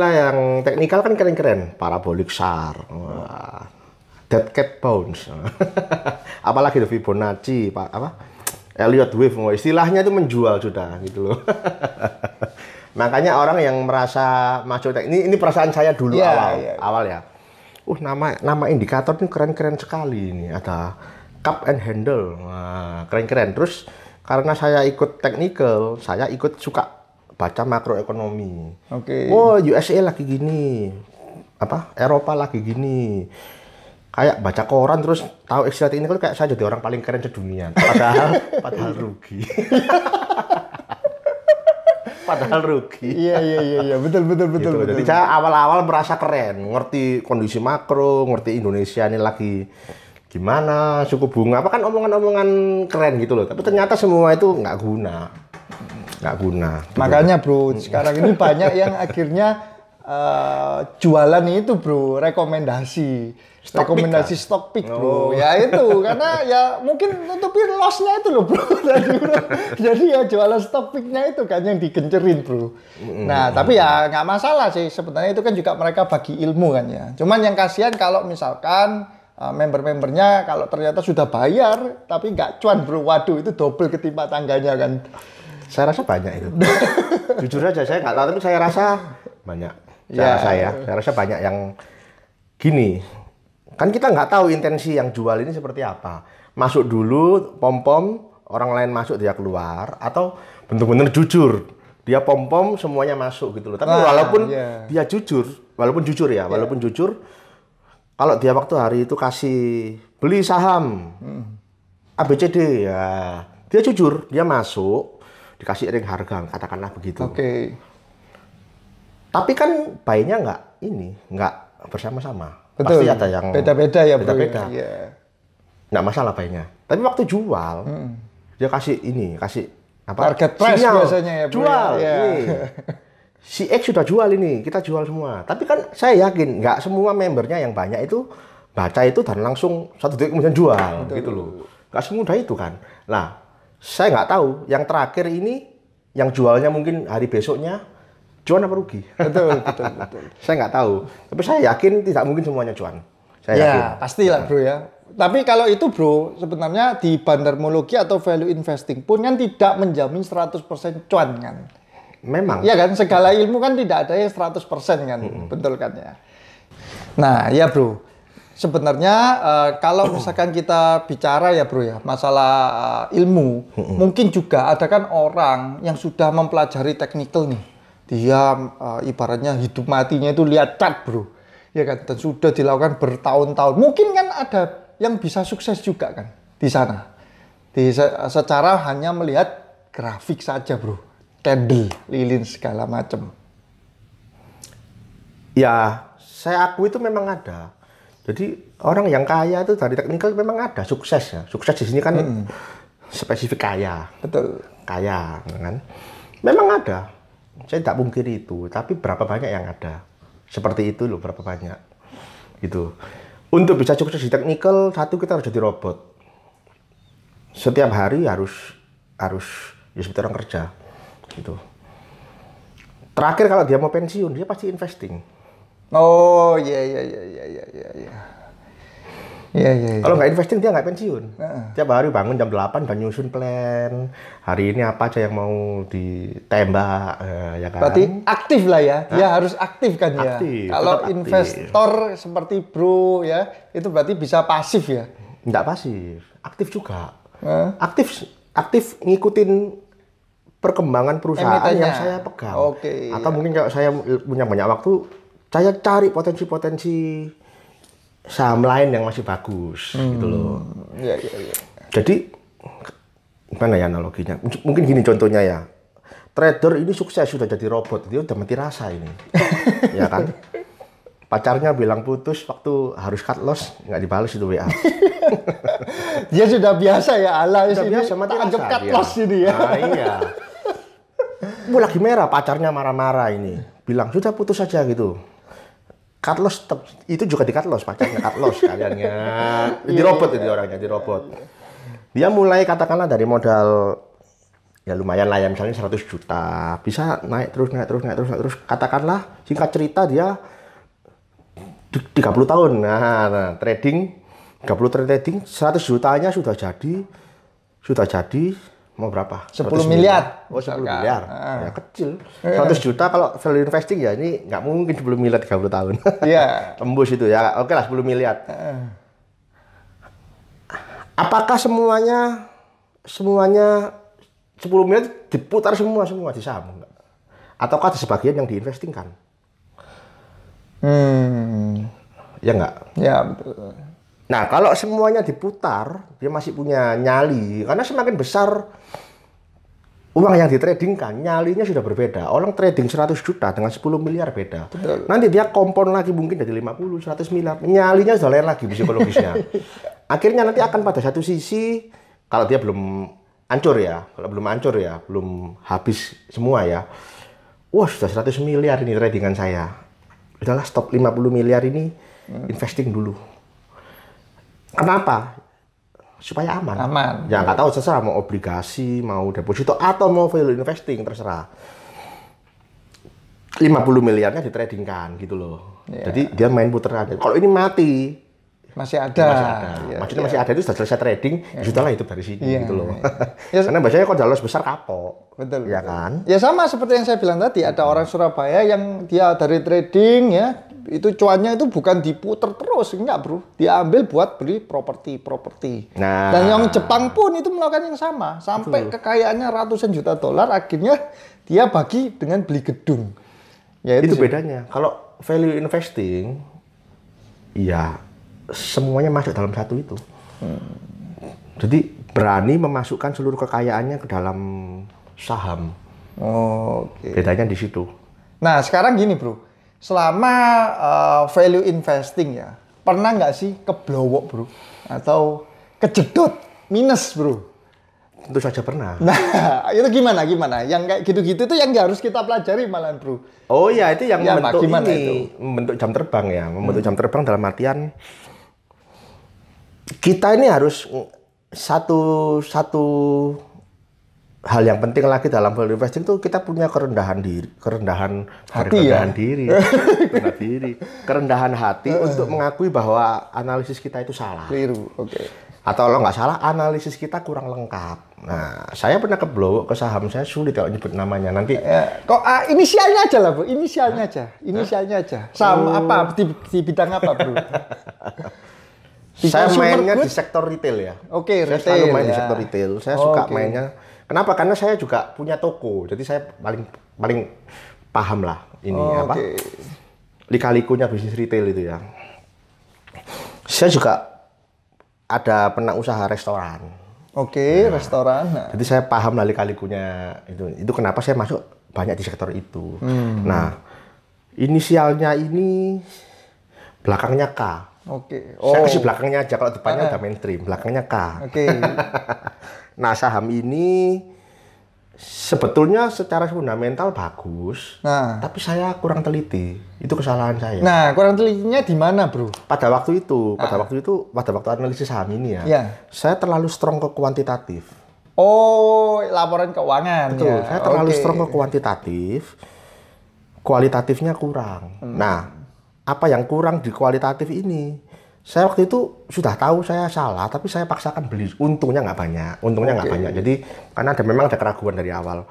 B: yang teknikal kan keren-keren. Parabolic SAR. Wah. Dead cat bounce, apalagi Fibonacci, Elliott wave, istilahnya itu menjual sudah gitu loh. Makanya orang yang merasa masuk ini perasaan saya dulu awal ya. Nama indikator ini keren-keren sekali ini, ada cup and handle, wah, keren-keren. Terus karena saya ikut technical, saya ikut suka baca makroekonomi.
A: Oke.
B: Oh, USA lagi gini, Eropa lagi gini. Kayak baca koran terus tahu istilah ini kayak saya jadi orang paling keren sedunia. Padahal rugi. Padahal rugi.
A: Iya, betul.
B: Gitu. Jadi saya awal-awal merasa keren, ngerti kondisi makro, ngerti Indonesia ini lagi gimana, suku bunga, apa kan omongan-omongan keren gitu loh. Tapi ternyata semua itu nggak guna. Gitu.
A: Makanya Bro, sekarang ini banyak yang akhirnya jualan itu Bro, rekomendasi stock pick Bro. Ya itu karena ya mungkin nutupin loss-nya itu loh Bro. Jadi ya jualan stock pick-nya itu kan yang digencerin Bro. Nah, tapi ya nggak masalah sih sebenarnya, itu kan juga mereka bagi ilmu kan ya. Cuman yang kasihan kalau misalkan member-membernya kalau ternyata sudah bayar tapi nggak cuan Bro. Waduh, itu double ketimpa tangganya kan.
B: Saya rasa banyak itu. Jujur aja saya nggak tahu, tapi saya rasa banyak. Saya rasa banyak yang gini. Kan kita nggak tahu intensi yang jual ini seperti apa. Masuk dulu, pom-pom, orang lain masuk dia keluar, atau benar-benar jujur. Dia pom-pom semuanya masuk gitu loh. Tapi walaupun dia jujur, walaupun jujur, kalau dia waktu hari itu kasih beli saham ABCD ya, dia jujur, dia masuk, dikasih ring harga, katakanlah begitu.
A: Oke.
B: Tapi kan buy-nya nggak bersama-sama.
A: Betul.
B: Pasti ada yang
A: beda-beda ya, Bro.
B: Beda-beda.
A: Ya.
B: Nggak masalah buy-nya. Tapi waktu jual, dia kasih
A: target price
B: sinyal.
A: biasanya ya, Bro.
B: Jual.
A: Ya.
B: Si X sudah jual ini, kita jual semua. Tapi kan saya yakin nggak semua membernya yang banyak itu baca itu dan langsung 1 detik kemudian jual. Betul. Gitu loh. Nggak semudah itu kan. Nah, saya nggak tahu. Yang terakhir ini, yang jualnya mungkin hari besoknya, cuan apa rugi? Betul. Saya nggak tahu. Tapi saya yakin tidak mungkin semuanya cuan. Saya yakin.
A: Pastilah Bro ya. Tapi kalau itu Bro, sebenarnya di bandarmologi atau value investing pun kan tidak menjamin 100% cuan kan.
B: Memang.
A: Iya kan, segala ilmu kan tidak ada yang 100% kan. Betul kan ya. Nah ya Bro, sebenarnya kalau misalkan kita bicara ya Bro ya, masalah ilmu, mungkin juga ada kan orang yang sudah mempelajari teknikal nih. Dia ibaratnya hidup matinya itu lihat chart Bro, ya kan, dan sudah dilakukan bertahun-tahun. Mungkin kan ada yang bisa sukses juga kan di sana, secara hanya melihat grafik saja Bro, candle, lilin segala macam. Ya, saya akui itu memang ada. Jadi orang yang kaya itu dari teknikal memang ada suksesnya. Sukses di sini kan spesifik kaya. Betul.
B: Kaya, kan? Memang ada. Saya tidak pungkiri itu, tapi berapa banyak yang ada seperti itu loh, berapa banyak gitu. Untuk bisa sukses di teknikal, satu kita harus jadi robot. Setiap hari harus ya seperti orang kerja gitu. Terakhir kalau dia mau pensiun, dia pasti investing.
A: Oh, iya iya iya iya iya iya. Iya iya. Iya.
B: Kalau nggak investing dia nggak pensiun. Tiap hari bangun jam 8 dan nyusun plan. Hari ini apa aja yang mau ditembak, ya kan?
A: Berarti aktif lah ya. Dia harus aktif kan ya.
B: Aktif,
A: Kalau
B: tetap aktif.
A: investor seperti Bro ya, itu berarti bisa pasif ya.
B: Nggak pasif, aktif juga. Aktif ngikutin perkembangan perusahaan
A: Emitennya.
B: yang saya pegang.
A: Oke,
B: Atau mungkin kalau saya punya banyak waktu, saya cari potensi-potensi saham lain yang masih bagus, gitu loh.
A: Iya iya iya.
B: Jadi gimana ya analoginya? Mungkin gini contohnya ya. Trader ini sukses sudah jadi robot, dia udah mati rasa ini, ya kan? Pacarnya bilang putus waktu harus cut loss, nggak dibalas itu WA.
A: Dia sudah biasa ya Allah
B: Sudah
A: sini.
B: biasa mati
A: Tak anggap
B: rasa
A: cut
B: dia.
A: loss ini ya.
B: Nah, iya. Lagi merah, pacarnya marah-marah ini. Bilang, sudah putus saja gitu. Cut loss, itu juga di cut loss, pacarnya cut loss kaliannya. Jadi robot itu orangnya, jadi robot. Dia mulai katakanlah dari modal, ya lumayan lah ya, misalnya 100 juta. Bisa naik terus. Katakanlah, singkat cerita dia 30 tahun. Nah, trading, 30 trading, 100 jutanya sudah jadi, mau berapa?
A: 10 miliar.
B: Oh, 10 miliar. Ya kecil. 100 juta kalau value investing ya ini nggak mungkin 10 miliar 30 tahun.
A: Iya.
B: Tembus itu ya. Oke lah 10 miliar. Apakah semuanya 10 miliar diputar semua di saham? Enggak. Ataukah ada sebagian yang diinvestingkan? Ya enggak?
A: Ya betul.
B: Nah, kalau semuanya diputar, dia masih punya nyali. Karena semakin besar uang yang ditradingkan, nyalinya sudah berbeda. Orang trading 100 juta dengan 10 miliar beda.
A: Betul.
B: Nanti dia kompon lagi mungkin jadi 50, 100 miliar. Nyalinya sudah lain lagi psikologisnya. Akhirnya nanti akan pada satu sisi, kalau dia belum hancur ya, belum habis semua ya. Wah, sudah 100 miliar ini tradingan saya. Udahlah, stop 50 miliar ini, investing dulu. Kenapa? Supaya aman.
A: Aman.
B: Ya nggak tahu, terserah mau obligasi, mau deposito, atau mau value investing, terserah. 50 miliarnya ditradingkan gitu loh. Jadi dia main puter aja. Kalau ini mati,
A: Masih ada.
B: Ya, maksudnya masih ada itu sudah selesai trading, ya sudahlah itu dari sini gitu loh.
A: Ya,
B: karena biasanya kalau loss besar kapok.
A: Betul.
B: Ya kan?
A: Ya sama seperti yang saya bilang tadi, ada orang Surabaya yang dia dari trading ya, itu cuannya itu bukan diputer terus, enggak bro. Diambil buat beli properti.
B: Nah.
A: Dan yang Jepang pun itu melakukan yang sama. Sampai kekayaannya ratusan juta dolar, akhirnya dia bagi dengan beli gedung. Ya,
B: itu bedanya. Kalau value investing, ya semuanya masuk dalam satu itu. Jadi berani memasukkan seluruh kekayaannya ke dalam saham.
A: Oke.
B: Bedanya di situ.
A: Nah sekarang gini bro, selama value investing ya, pernah nggak sih keblowok bro? Atau kejedot minus bro?
B: Tentu saja pernah.
A: Nah itu gimana? Yang kayak gitu-gitu tuh yang harus kita pelajari malah bro.
B: Oh ya, itu yang
A: Ya,
B: membentuk
A: gimana
B: ini,
A: itu?
B: membentuk jam terbang ya. Membentuk jam terbang dalam artian kita ini harus satu hal yang penting lagi dalam value investing itu kita punya kerendahan diri, kerendahan hati untuk mengakui bahwa analisis kita itu salah.
A: Keliru, oke.
B: Atau kalau nggak salah, analisis kita kurang lengkap. Nah, saya pernah keblowok ke saham, saya sulit kalau nyebut namanya. Nanti
A: Ya, kok inisialnya aja lah bro, inisialnya aja. Sama apa di bidang apa bro?
B: saya
A: consumer
B: mainnya
A: good?
B: di sektor retail ya.
A: Oke,
B: saya
A: retail,
B: selalu main di
A: ya.
B: sektor retail. Saya suka
A: Oke.
B: mainnya. Kenapa? Karena saya juga punya toko. Jadi saya paling paham lah ini apa.
A: Oke.
B: Lika-likunya bisnis retail itu ya. Saya juga ada pernah usaha restoran.
A: Oke, restoran. Nah.
B: Jadi saya paham lah lika-likunya itu. Itu kenapa saya masuk banyak di sektor itu. Nah, inisialnya ini belakangnya K.
A: Oke.
B: Saya kasih belakangnya aja, kalau depannya udah mainstream, belakangnya K.
A: Oke.
B: Nah, saham ini sebetulnya secara fundamental bagus,
A: Nah.
B: tapi saya kurang teliti. Itu kesalahan saya.
A: Nah, kurang telitinya di mana, bro?
B: Pada waktu waktu analisis saham ini ya,
A: Ya.
B: saya terlalu strong ke kuantitatif.
A: Oh, laporan keuangan.
B: Betul,
A: ya.
B: saya terlalu
A: Oke.
B: strong ke kuantitatif, kualitatifnya kurang. Nah, apa yang kurang di kualitatif ini. Saya waktu itu sudah tahu saya salah, tapi saya paksakan beli. Untungnya nggak banyak. Jadi karena memang ada keraguan dari awal.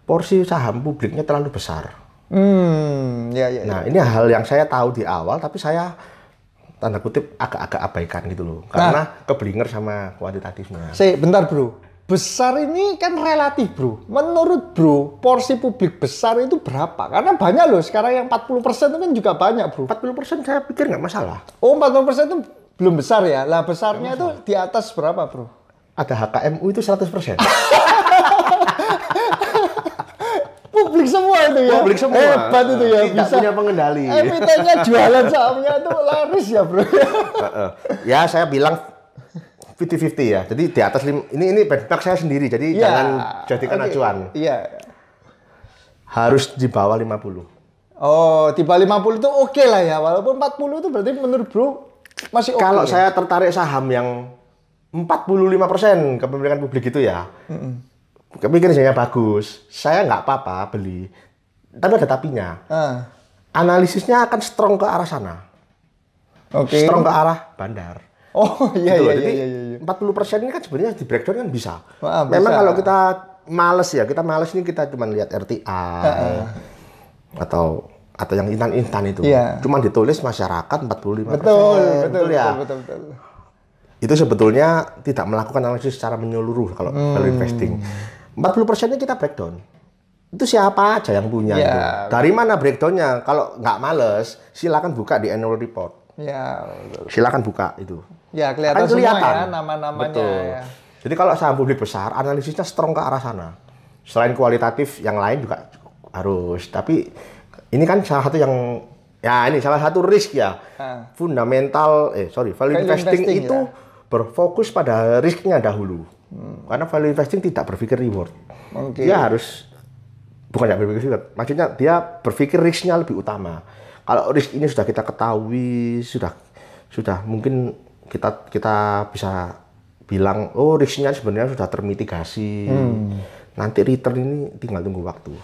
B: Porsi saham publiknya terlalu besar. Nah, ini hal yang saya tahu di awal, tapi saya tanda kutip agak-agak abaikan gitu loh. Karena keblinger sama kuantitatifnya.
A: Bentar bro. Besar ini kan relatif bro. Menurut bro, porsi publik besar itu berapa? Karena banyak loh, sekarang yang 40% itu kan juga banyak bro.
B: 40% saya pikir nggak masalah.
A: Oh 40% itu belum besar ya? Lah besarnya itu di atas berapa bro?
B: Ada HKMU itu 100%.
A: Publik semua itu ya?
B: Publik semua.
A: Hebat itu ya.
B: Tidak
A: bisa
B: punya pengendali.
A: Emitennya jualan sahamnya itu laris ya bro.
B: Ya saya bilang 50-50 ya. Jadi di atas ini benchmark saya sendiri. Jadi jangan jadikan acuan.
A: Iya.
B: Harus di bawah 50.
A: Oh, di bawah 50 itu oke lah ya. Walaupun 40 itu berarti menurut bro masih oke.
B: Kalau saya tertarik saham yang 45% kepemilikan publik itu ya. Kepemilikannya bagus. Saya nggak apa-apa beli. Tapi ada tapinya. Analisisnya akan strong ke arah sana.
A: Oke.
B: Strong ke arah bandar.
A: Oh iya
B: gitu
A: iya,
B: jadi,
A: iya.
B: 40% ini kan sebenarnya di breakdown kan bisa.
A: bisa.
B: Memang kalau kita males ini kita cuma lihat RTI atau yang instan itu. Cuma ditulis masyarakat 45%.
A: Betul ya. Betul.
B: Itu sebetulnya tidak melakukan analisis secara menyeluruh kalau value investing. 40%-nya kita breakdown. Itu siapa aja yang punya itu. Dari mana breakdownnya? Kalau nggak males, silakan buka di annual report. Silakan buka itu.
A: Ya, kelihatan semua ya nama-namanya.
B: Betul. Ya. Jadi kalau saham publik besar, analisisnya strong ke arah sana. Selain kualitatif, yang lain juga harus. Tapi ini kan salah satu yang, ini salah satu risk ya. Value investing itu berfokus pada risknya dahulu. Karena value investing tidak berpikir reward. Dia harus, bukan tidak berpikir reward, maksudnya dia berpikir risknya lebih utama. Kalau risk ini sudah kita ketahui, sudah mungkin kita bisa bilang, oh risknya sebenarnya sudah termitigasi. Nanti return ini tinggal tunggu waktu.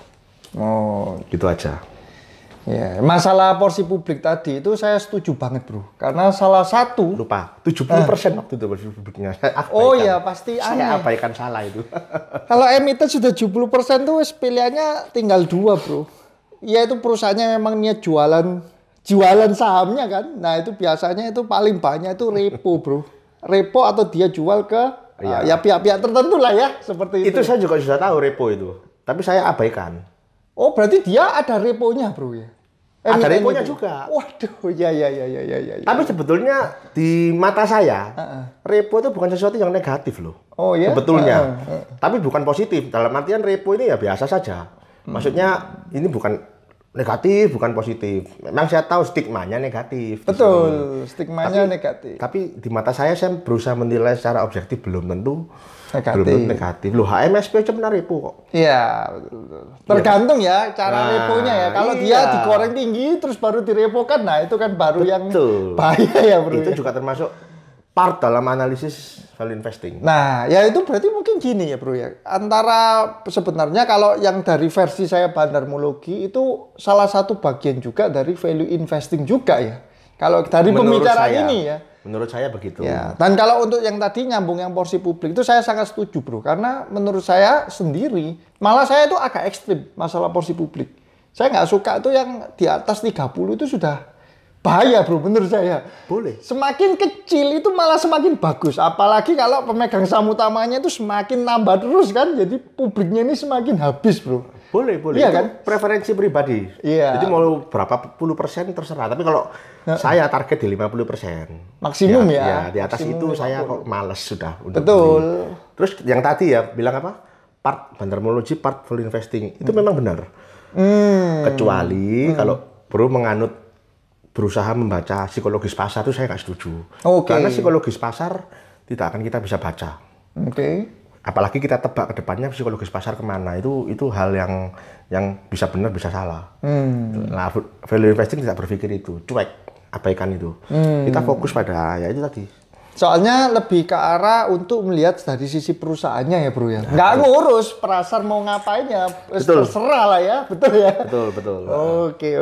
B: Gitu aja.
A: Ya, masalah porsi publik tadi itu saya setuju banget bro. Karena salah satu...
B: Lupa, 70% waktu itu porsi publiknya.
A: Oh ya pasti aneh.
B: Saya abaikan salah itu.
A: Kalau emiten sudah 70% tuh pilihannya tinggal 2 bro. Ya itu perusahaannya memang niat jualan sahamnya kan. Nah itu biasanya itu paling banyak itu repo bro. Repo atau dia jual ke ya pihak-pihak tertentu lah ya. Seperti itu.
B: Itu saya juga sudah tahu repo itu. Tapi saya abaikan.
A: Oh berarti dia ada reponya bro ya?
B: Ada reponya juga.
A: Waduh ya.
B: Tapi sebetulnya di mata saya repo itu bukan sesuatu yang negatif loh.
A: Oh ya?
B: Sebetulnya. Tapi bukan positif. Dalam artian repo ini ya biasa saja. Maksudnya ini bukan negatif, bukan positif. Memang saya tahu stigmanya negatif.
A: Betul, stigmanya negatif.
B: Tapi di mata saya berusaha menilai secara objektif belum tentu negatif. Loh, HMSP cuma repo kok.
A: Iya, tergantung ya cara reponya ya. Kalau dia digoreng tinggi terus baru direpokan, nah itu kan baru yang bahaya ya bro.
B: Itu juga termasuk part dalam analisis value investing.
A: Nah, ya itu berarti mungkin gini ya bro ya. Antara sebenarnya kalau yang dari versi saya bandarmologi itu salah satu bagian juga dari value investing juga ya. Kalau dari pembicaraan ini ya.
B: Menurut saya begitu.
A: Ya. Dan kalau untuk yang tadi nyambung yang porsi publik itu saya sangat setuju bro. Karena menurut saya sendiri, malah saya itu agak ekstrim masalah porsi publik. Saya nggak suka itu yang di atas 30 itu sudah bahaya bro menurut saya.
B: Boleh.
A: Semakin kecil itu malah semakin bagus. Apalagi kalau pemegang saham utamanya itu semakin nambah terus kan. Jadi publiknya ini semakin habis bro.
B: Boleh.
A: Iya
B: itu
A: kan?
B: Preferensi pribadi.
A: Iya.
B: Jadi mau berapa puluh persen terserah. Tapi kalau saya target di 50%.
A: Maksimum ya.
B: Ya di atas itu 50. Saya kok males sudah.
A: Betul.
B: Beli. Terus yang tadi ya bilang apa? Part bandarmologi, part value investing. Itu memang benar. Kecuali kalau bro menganut berusaha membaca psikologis pasar itu saya nggak setuju. Karena psikologis pasar tidak akan kita bisa baca. Apalagi kita tebak ke depannya psikologis pasar kemana, itu hal yang bisa benar bisa salah. Nah, value investing tidak berpikir itu, cuek, abaikan itu. Kita fokus pada ya itu tadi
A: Soalnya lebih ke arah untuk melihat dari sisi perusahaannya ya bro ya. Nggak ngurus perasaan mau ngapain ya,
B: Betul.
A: terserah lah ya, betul ya.
B: Betul.
A: Oke.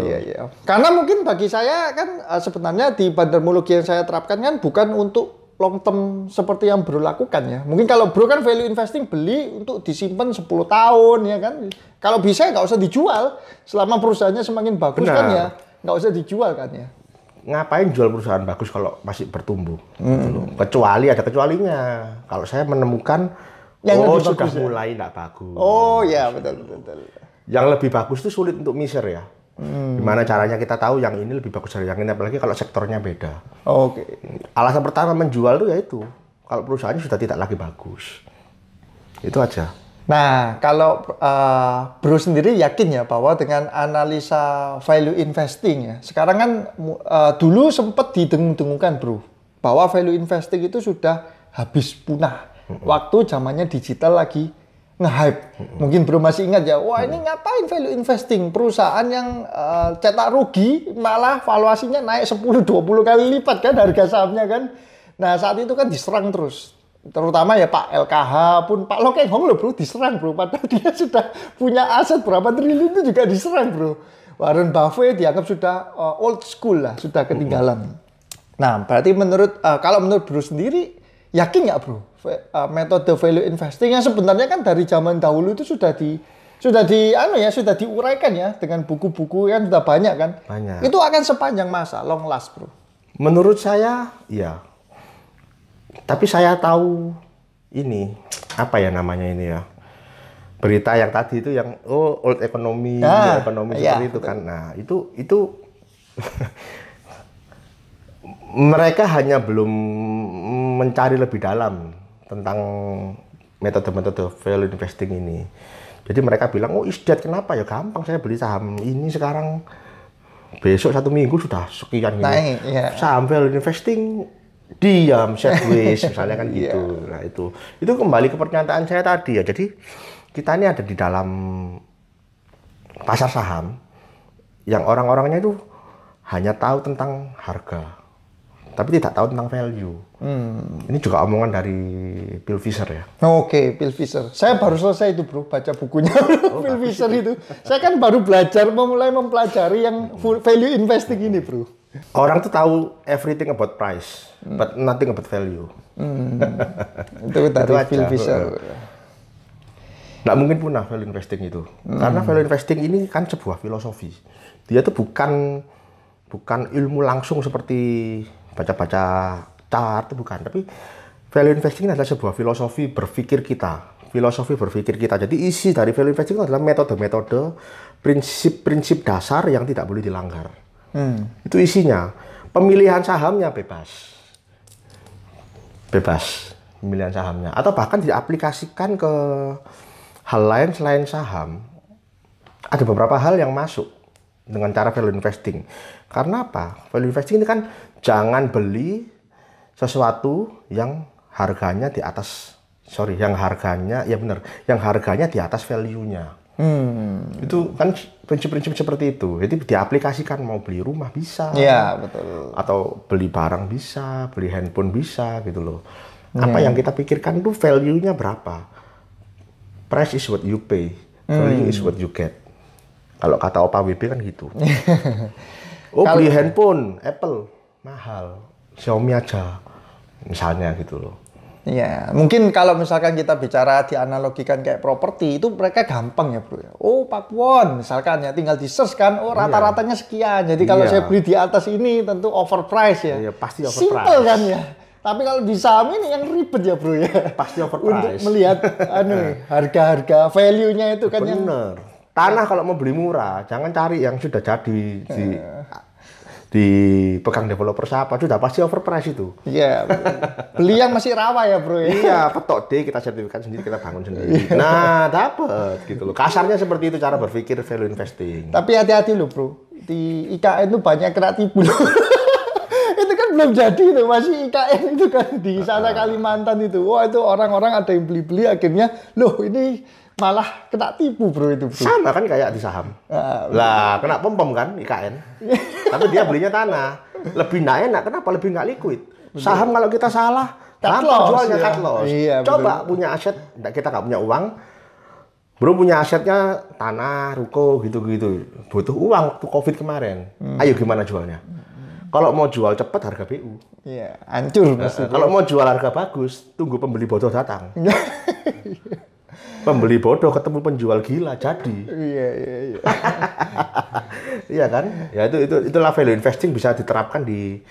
A: Iya. Karena mungkin bagi saya kan sebenarnya di bandarmologi yang saya terapkan kan bukan untuk long term seperti yang bro lakukan ya. Mungkin kalau bro kan value investing beli untuk disimpan 10 tahun ya kan. Kalau bisa nggak usah dijual selama perusahaannya semakin bagus. Benar. Kan ya. Nggak usah dijual kan ya.
B: Ngapain jual perusahaan bagus kalau masih bertumbuh? Kecuali ada kecualinya. Kalau saya menemukan
A: yang
B: sudah mulai tidak bagus.
A: Oh ya betul.
B: Yang lebih bagus itu sulit untuk miser ya. Gimana caranya kita tahu yang ini lebih bagus dari yang ini, apalagi kalau sektornya beda.
A: Oke.
B: Alasan pertama menjual itu yaitu kalau perusahaannya sudah tidak lagi bagus. Itu aja.
A: Nah, kalau bro sendiri yakin ya bahwa dengan analisa value investing ya, sekarang kan dulu sempat didengung-dengungkan bro, bahwa value investing itu sudah habis punah. Waktu zamannya digital lagi nge-hype. Mungkin bro masih ingat ya, wah ini ngapain value investing? Perusahaan yang cetak rugi malah valuasinya naik 10-20 kali lipat kan harga sahamnya kan. Nah saat itu kan diserang terus. Terutama ya Pak LKH pun, Pak Lo Keng Hong loh bro, diserang bro. Padahal dia sudah punya aset berapa triliun itu juga diserang bro. Warren Buffett dianggap sudah old school lah, sudah ketinggalan. Nah berarti kalau menurut bro sendiri, yakin nggak bro? Metode value investing yang sebenarnya kan dari zaman dahulu itu sudah diuraikan ya dengan buku-buku yang sudah banyak kan.
B: Banyak.
A: Itu akan sepanjang masa, long last bro.
B: Menurut saya, iya. Tapi saya tahu ini apa ya namanya ini ya, berita yang tadi itu yang old economy, new economy seperti itu kan. Nah itu mereka hanya belum mencari lebih dalam tentang metode-metode value investing ini. Jadi mereka bilang, is dead, kenapa ya gampang saya beli saham ini sekarang, besok 1 minggu sudah sekian gitu. Saham value investing diam, sideways, misalnya kan gitu. Nah itu kembali ke pernyataan saya tadi ya. Jadi kita ini ada di dalam pasar saham yang orang-orangnya itu hanya tahu tentang harga, tapi tidak tahu tentang value. Ini juga omongan dari Bill Fisher ya.
A: Oke, Bill Fisher. Saya baru selesai itu bro, baca bukunya Bill Fisher itu. Saya kan baru mulai mempelajari yang value investing ini bro.
B: Orang tuh tahu everything about price, but nothing about value.
A: Itu dari Bill Fisher.
B: Nggak mungkin punah value investing itu. Karena value investing ini kan sebuah filosofi. Dia tuh bukan ilmu langsung seperti baca-baca chart, bukan. Tapi value investing adalah sebuah filosofi berpikir kita. Jadi isi dari value investing itu adalah metode-metode, prinsip-prinsip dasar yang tidak boleh dilanggar. Itu isinya. Pemilihan sahamnya bebas pemilihan sahamnya, atau bahkan diaplikasikan ke hal lain selain saham. Ada beberapa hal yang masuk dengan cara value investing. Karena apa? Value investing ini kan jangan beli sesuatu yang harganya di atas value-nya. Itu kan prinsip-prinsip seperti itu. Jadi diaplikasikan, mau beli rumah bisa,
A: ya betul,
B: atau beli barang bisa, beli handphone bisa gitu loh. Apa yang kita pikirkan itu value-nya berapa? Price is what you pay, value is what you get. Kalau kata Opa WB kan gitu. Beli handphone Apple mahal, Xiaomi aja misalnya gitu loh.
A: Ya, mungkin kalau misalkan kita bicara dianalogikan kayak properti, itu mereka gampang ya bro ya. Pak Won misalkan ya, tinggal di search kan, rata-ratanya sekian. Jadi kalau saya beli di atas ini tentu overprice ya.
B: Iya, pasti overprice.
A: Simple kan ya. Tapi kalau di saham ini yang ribet ya bro ya.
B: Pasti overprice.
A: Untuk melihat harga-harga value-nya itu kan.
B: Bener. Tanah kalau mau beli murah, jangan cari yang sudah jadi dipegang developer siapa, sudah pasti overprice itu.
A: Iya, beli yang masih rawa ya bro ya.
B: Iya, petok deh, kita sertifikat sendiri, kita bangun sendiri. Nah, dapat gitu loh. Kasarnya seperti itu cara berpikir value investing.
A: Tapi hati-hati loh bro, di IKN itu banyak kena tipu loh. Itu kan belum jadi tuh, masih IKN itu kan di sana Kalimantan itu. Wah itu orang-orang ada yang beli-beli akhirnya, loh ini malah kena tipu bro itu bro.
B: Sama kan kayak di saham. Lah kena pom kan IKN. Tapi dia belinya tanah. lebih nggak enak. Kenapa? Lebih nggak liquid. Saham kalau kita salah,
A: Cut
B: gampang
A: loss,
B: jualnya
A: ya.
B: cut loss.
A: Iya,
B: Coba punya aset, kita nggak punya uang, belum punya asetnya tanah, ruko gitu-gitu. Butuh uang waktu COVID kemarin. Ayo gimana jualnya? Kalau mau jual cepat harga BU.
A: Iya, hancur pasti.
B: Kalau mau jual harga bagus, tunggu pembeli bodoh datang. Pembeli bodoh ketemu penjual gila jadi.
A: Iya.
B: Iya kan? Ya itulah value investing bisa diterapkan di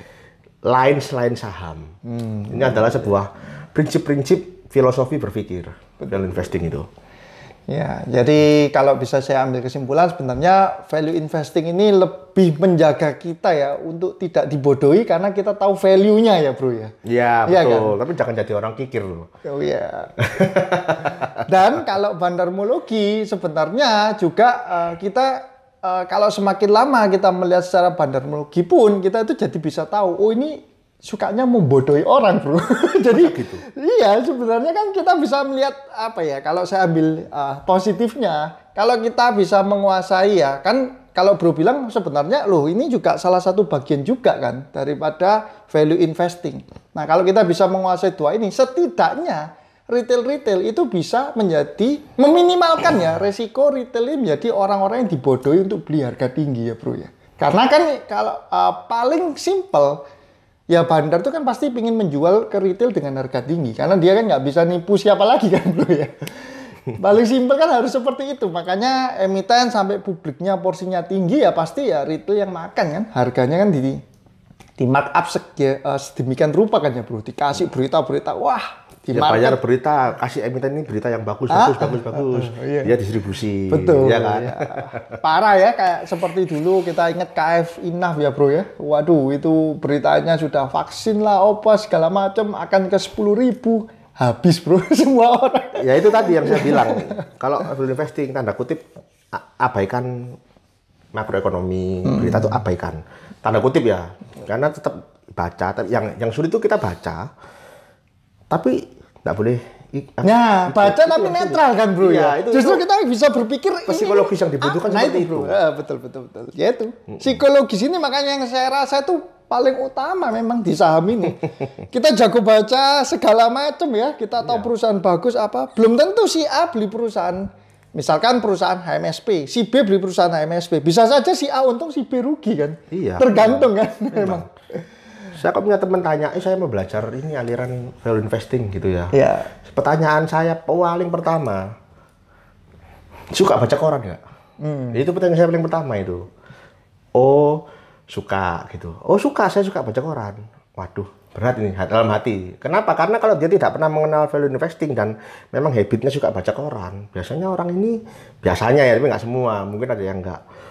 B: lain selain saham. Ini adalah sebuah prinsip-prinsip filosofi berpikir value investing itu.
A: Ya, jadi kalau bisa saya ambil kesimpulan sebenarnya value investing ini lebih menjaga kita ya untuk tidak dibodohi karena kita tahu value-nya ya, Bro ya.
B: Iya,
A: Iya
B: betul.
A: kan?
B: Tapi jangan jadi orang kikir loh.
A: Oh iya. Dan kalau bandarmologi sebenarnya juga kalau semakin lama kita melihat secara bandarmologi pun kita itu jadi bisa tahu, oh ini sukanya membodohi orang, Bro. Jadi
B: gitu.
A: Iya, sebenarnya kan kita bisa melihat apa ya, kalau saya ambil positifnya, kalau kita bisa menguasai ya, kan kalau Bro bilang sebenarnya loh ini juga salah satu bagian juga kan daripada value investing. Nah, kalau kita bisa menguasai dua ini, setidaknya retail itu bisa meminimalkan ya resiko retail ini menjadi orang-orang yang dibodohi untuk beli harga tinggi ya, Bro ya. Karena kan kalau paling simple ya bandar itu kan pasti ingin menjual ke retail dengan harga tinggi karena dia kan nggak bisa nipu siapa lagi kan, Bro ya. Paling simpel kan harus seperti itu. Makanya emiten sampai publiknya porsinya tinggi ya pasti ya retail yang makan kan. Harganya kan di markup sedemikian rupa kan ya, Bro. Dikasih berita-berita, wah
B: Ya bayar berita, kasih emiten ini berita yang bagus.
A: Iya.
B: Dia distribusi.
A: Betul.
B: Ya kan?
A: Ya. Parah ya, kayak seperti dulu kita ingat KF Inaf ya, Bro ya. Waduh, itu beritanya sudah vaksin lah, apa segala macam akan ke 10.000. Habis, Bro, semua orang.
B: Ya itu tadi yang saya bilang. Kalau value investing tanda kutip abaikan makroekonomi, berita itu abaikan. Tanda kutip ya. Karena tetap baca, yang sulit itu kita baca. Tapi nggak boleh.
A: Nah, baca tapi netral kan, Bro ya. Justru kita bisa berpikir
B: psikologis yang dibutuhkan seperti itu.
A: Betul. Ya itu. Psikologis ini makanya yang saya rasa itu paling utama memang di saham ini. Kita jago baca segala macam ya. Kita tahu perusahaan bagus apa. Belum tentu si A beli perusahaan. Misalkan perusahaan HMSP, si B beli perusahaan HMSP. Bisa saja si A untung, si B rugi kan.
B: Iya.
A: Tergantung kan memang.
B: Saya kok punya teman tanya, saya mau belajar ini aliran value investing gitu ya.
A: Iya.
B: Pertanyaan saya paling pertama, suka baca koran nggak? Itu pertanyaan saya paling pertama itu. Oh, suka gitu. Oh, saya suka baca koran. Waduh, berat ini dalam hati. Kenapa? Karena kalau dia tidak pernah mengenal value investing dan memang habitnya suka baca koran, biasanya orang ini, biasanya ya, tapi nggak semua, mungkin ada yang nggak.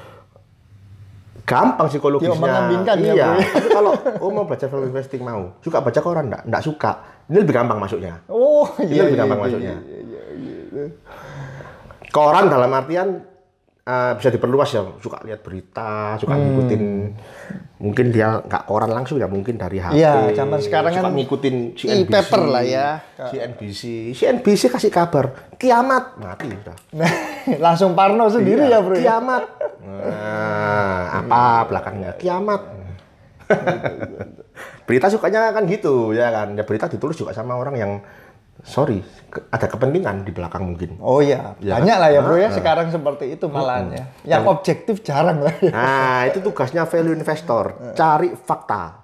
B: Gampang psikologisnya.
A: Iya.
B: Tapi kalau mau belajar value investing suka baca koran nggak suka. Ini lebih gampang masuknya.
A: Oh,
B: ini lebih gampang masuknya. Koran dalam artian bisa diperluas ya. Suka lihat berita, suka ngikutin. Mungkin dia nggak koran langsung ya, mungkin dari HP.
A: Iya, zaman sekarang
B: suka
A: kan
B: ngikutin CNBC.
A: e-paper lah ya.
B: CNBC kasih kabar kiamat mati udah.
A: Langsung parno sendiri ya, Bro.
B: Kiamat. Nah, apa belakangnya? Kiamat. Berita sukanya kan gitu, ya kan? Ya berita ditulis juga sama orang yang ada kepentingan di belakang mungkin.
A: Oh iya,
B: ya,
A: banyak lah ya, Bro ya. Sekarang seperti itu malahan ya. Yang objektif jarang lah ya.
B: Nah, itu tugasnya value investor, cari fakta.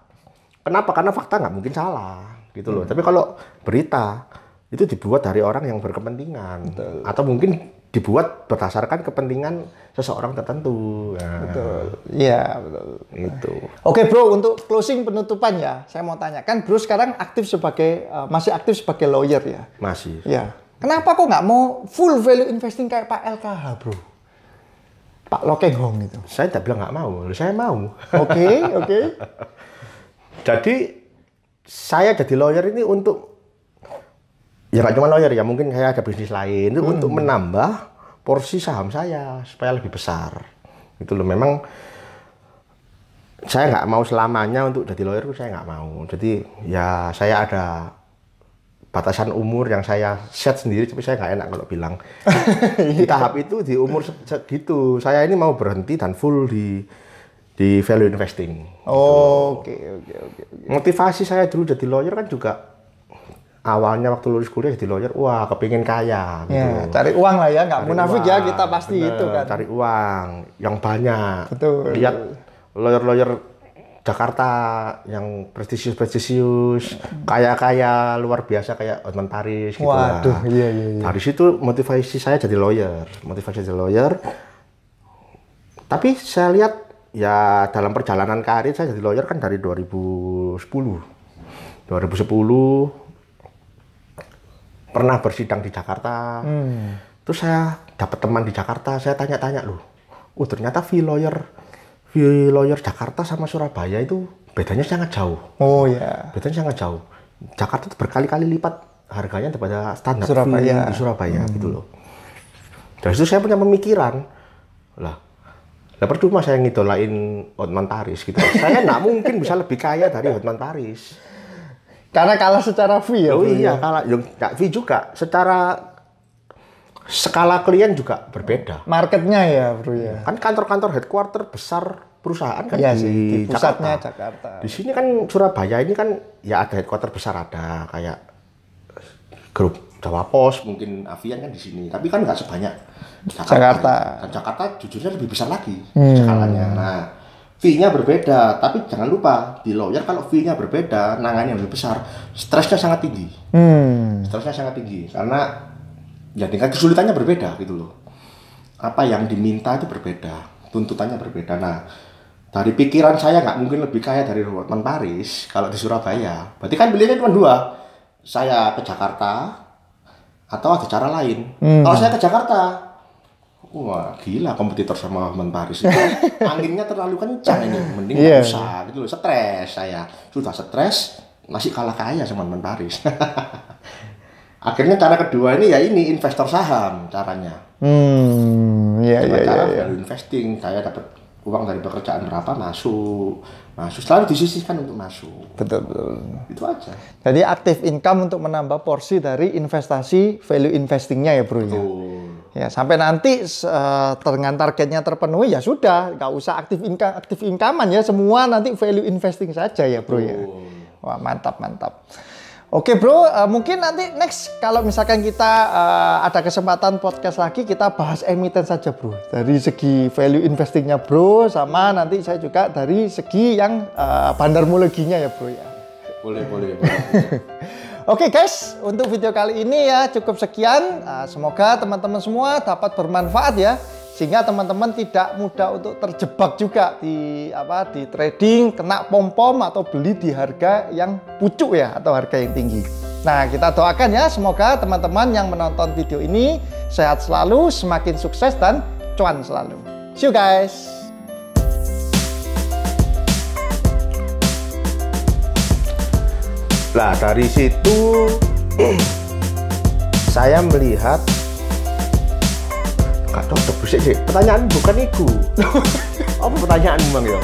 B: Kenapa? Karena fakta nggak mungkin salah, gitu loh. Tapi kalau berita itu dibuat dari orang yang berkepentingan. Betul. Atau mungkin dibuat berdasarkan kepentingan seseorang tertentu. Nah,
A: betul. Iya, betul.
B: Itu.
A: Oke, Bro, untuk closing penutupan ya, saya mau tanya. Kan Bro sekarang masih aktif sebagai lawyer ya?
B: Masih.
A: Ya. Kenapa kok nggak mau full value investing kayak Pak LKH, Bro? Pak Lokeng Hong itu.
B: Saya tidak bilang nggak mau, saya mau.
A: Oke.
B: Jadi, saya jadi lawyer ini untuk ya nggak cuma lawyer ya, mungkin saya ada bisnis lain itu untuk menambah porsi saham saya supaya lebih besar. Itu loh, memang saya nggak mau selamanya untuk jadi lawyer, saya nggak mau. Jadi ya saya ada batasan umur yang saya set sendiri, tapi saya nggak enak kalau bilang. Di tahap itu, di umur segitu, saya ini mau berhenti dan full di di value investing.
A: Oke.
B: Motivasi saya dulu jadi lawyer kan juga awalnya waktu lulus kuliah jadi lawyer, wah kepingin kaya gitu.
A: Ya, cari uang lah ya, nggak munafik ya kita pasti bener, itu kan.
B: Cari uang yang banyak.
A: Betul.
B: Lihat lawyer-lawyer Jakarta yang prestisius, kaya-kaya luar biasa kayak Hotman Paris gitu.
A: Waduh, iya.
B: Dari situ motivasi saya jadi lawyer, Tapi saya lihat ya dalam perjalanan karir saya jadi lawyer kan dari 2010 pernah bersidang di Jakarta. Terus saya dapat teman di Jakarta, saya tanya-tanya loh. Ternyata fee lawyer Jakarta sama Surabaya itu bedanya sangat jauh. Oh ya. Bedanya sangat jauh. Jakarta itu berkali-kali lipat harganya daripada standar Surabaya. Di Surabaya gitu loh. Dari situ saya punya pemikiran, lah percuma saya ngidolain Hotman Paris gitu. Saya nggak mungkin bisa lebih kaya dari Hotman Paris.
A: Karena kalah secara fee ya?
B: Oh iya, kalah. Nggak fee juga. Secara skala klien juga berbeda.
A: Marketnya ya, bro ya.
B: Kan kantor-kantor headquarter besar perusahaan kan
A: iya
B: di
A: pusatnya
B: Jakarta. Di sini kan Surabaya ini kan ya ada headquarter besar, ada kayak grup Jawa Pos, mungkin Avian kan di sini. Tapi kan nggak sebanyak Jakarta. Dan Jakarta jujurnya lebih besar lagi skalanya. Nah, fee-nya berbeda, tapi jangan lupa di lawyer kalau fee-nya berbeda, nangannya lebih besar, stresnya sangat tinggi. Stresnya sangat tinggi karena ya tingkat kesulitannya berbeda gitu loh. Apa yang diminta itu berbeda, tuntutannya berbeda. Nah, dari pikiran saya nggak mungkin lebih kaya dari Hotman Paris kalau di Surabaya. Berarti kan pilihannya cuma dua. Saya ke Jakarta atau ada cara lain. Kalau saya ke Jakarta, wah gila kompetitor sama Hotman Paris. Anginnya terlalu kencang ini. Mending nggak usah gitu loh. Stres saya. Sudah stres, masih kalah kaya sama Hotman Paris. Akhirnya cara kedua ini ya ini investor saham caranya. Cara value investing, saya dapat uang dari pekerjaan berapa masuk selalu disisihkan untuk masuk. Betul. Itu aja.
A: Jadi active income untuk menambah porsi dari investasi value investingnya ya bro.
B: Betul.
A: Ya sampai nanti dengan targetnya terpenuhi ya sudah, nggak usah active income ya, semua nanti value investing saja ya bro. Betul. Ya. Wah mantap. Oke bro, mungkin nanti next kalau misalkan kita ada kesempatan podcast lagi, kita bahas emiten saja bro. Dari segi value investingnya bro, sama nanti saya juga dari segi yang bandarmologinya ya bro ya.
B: Boleh.
A: Oke guys, untuk video kali ini ya cukup sekian. Semoga teman-teman semua dapat bermanfaat ya. Sehingga teman-teman tidak mudah untuk terjebak juga di trading, kena pom-pom atau beli di harga yang pucuk ya atau harga yang tinggi. Nah, kita doakan ya semoga teman-teman yang menonton video ini sehat selalu, semakin sukses dan cuan selalu. See you guys.
B: Nah, dari situ saya melihat cocok bersih sih. Pertanyaan bukan itu. Apa pertanyaan Bang ya?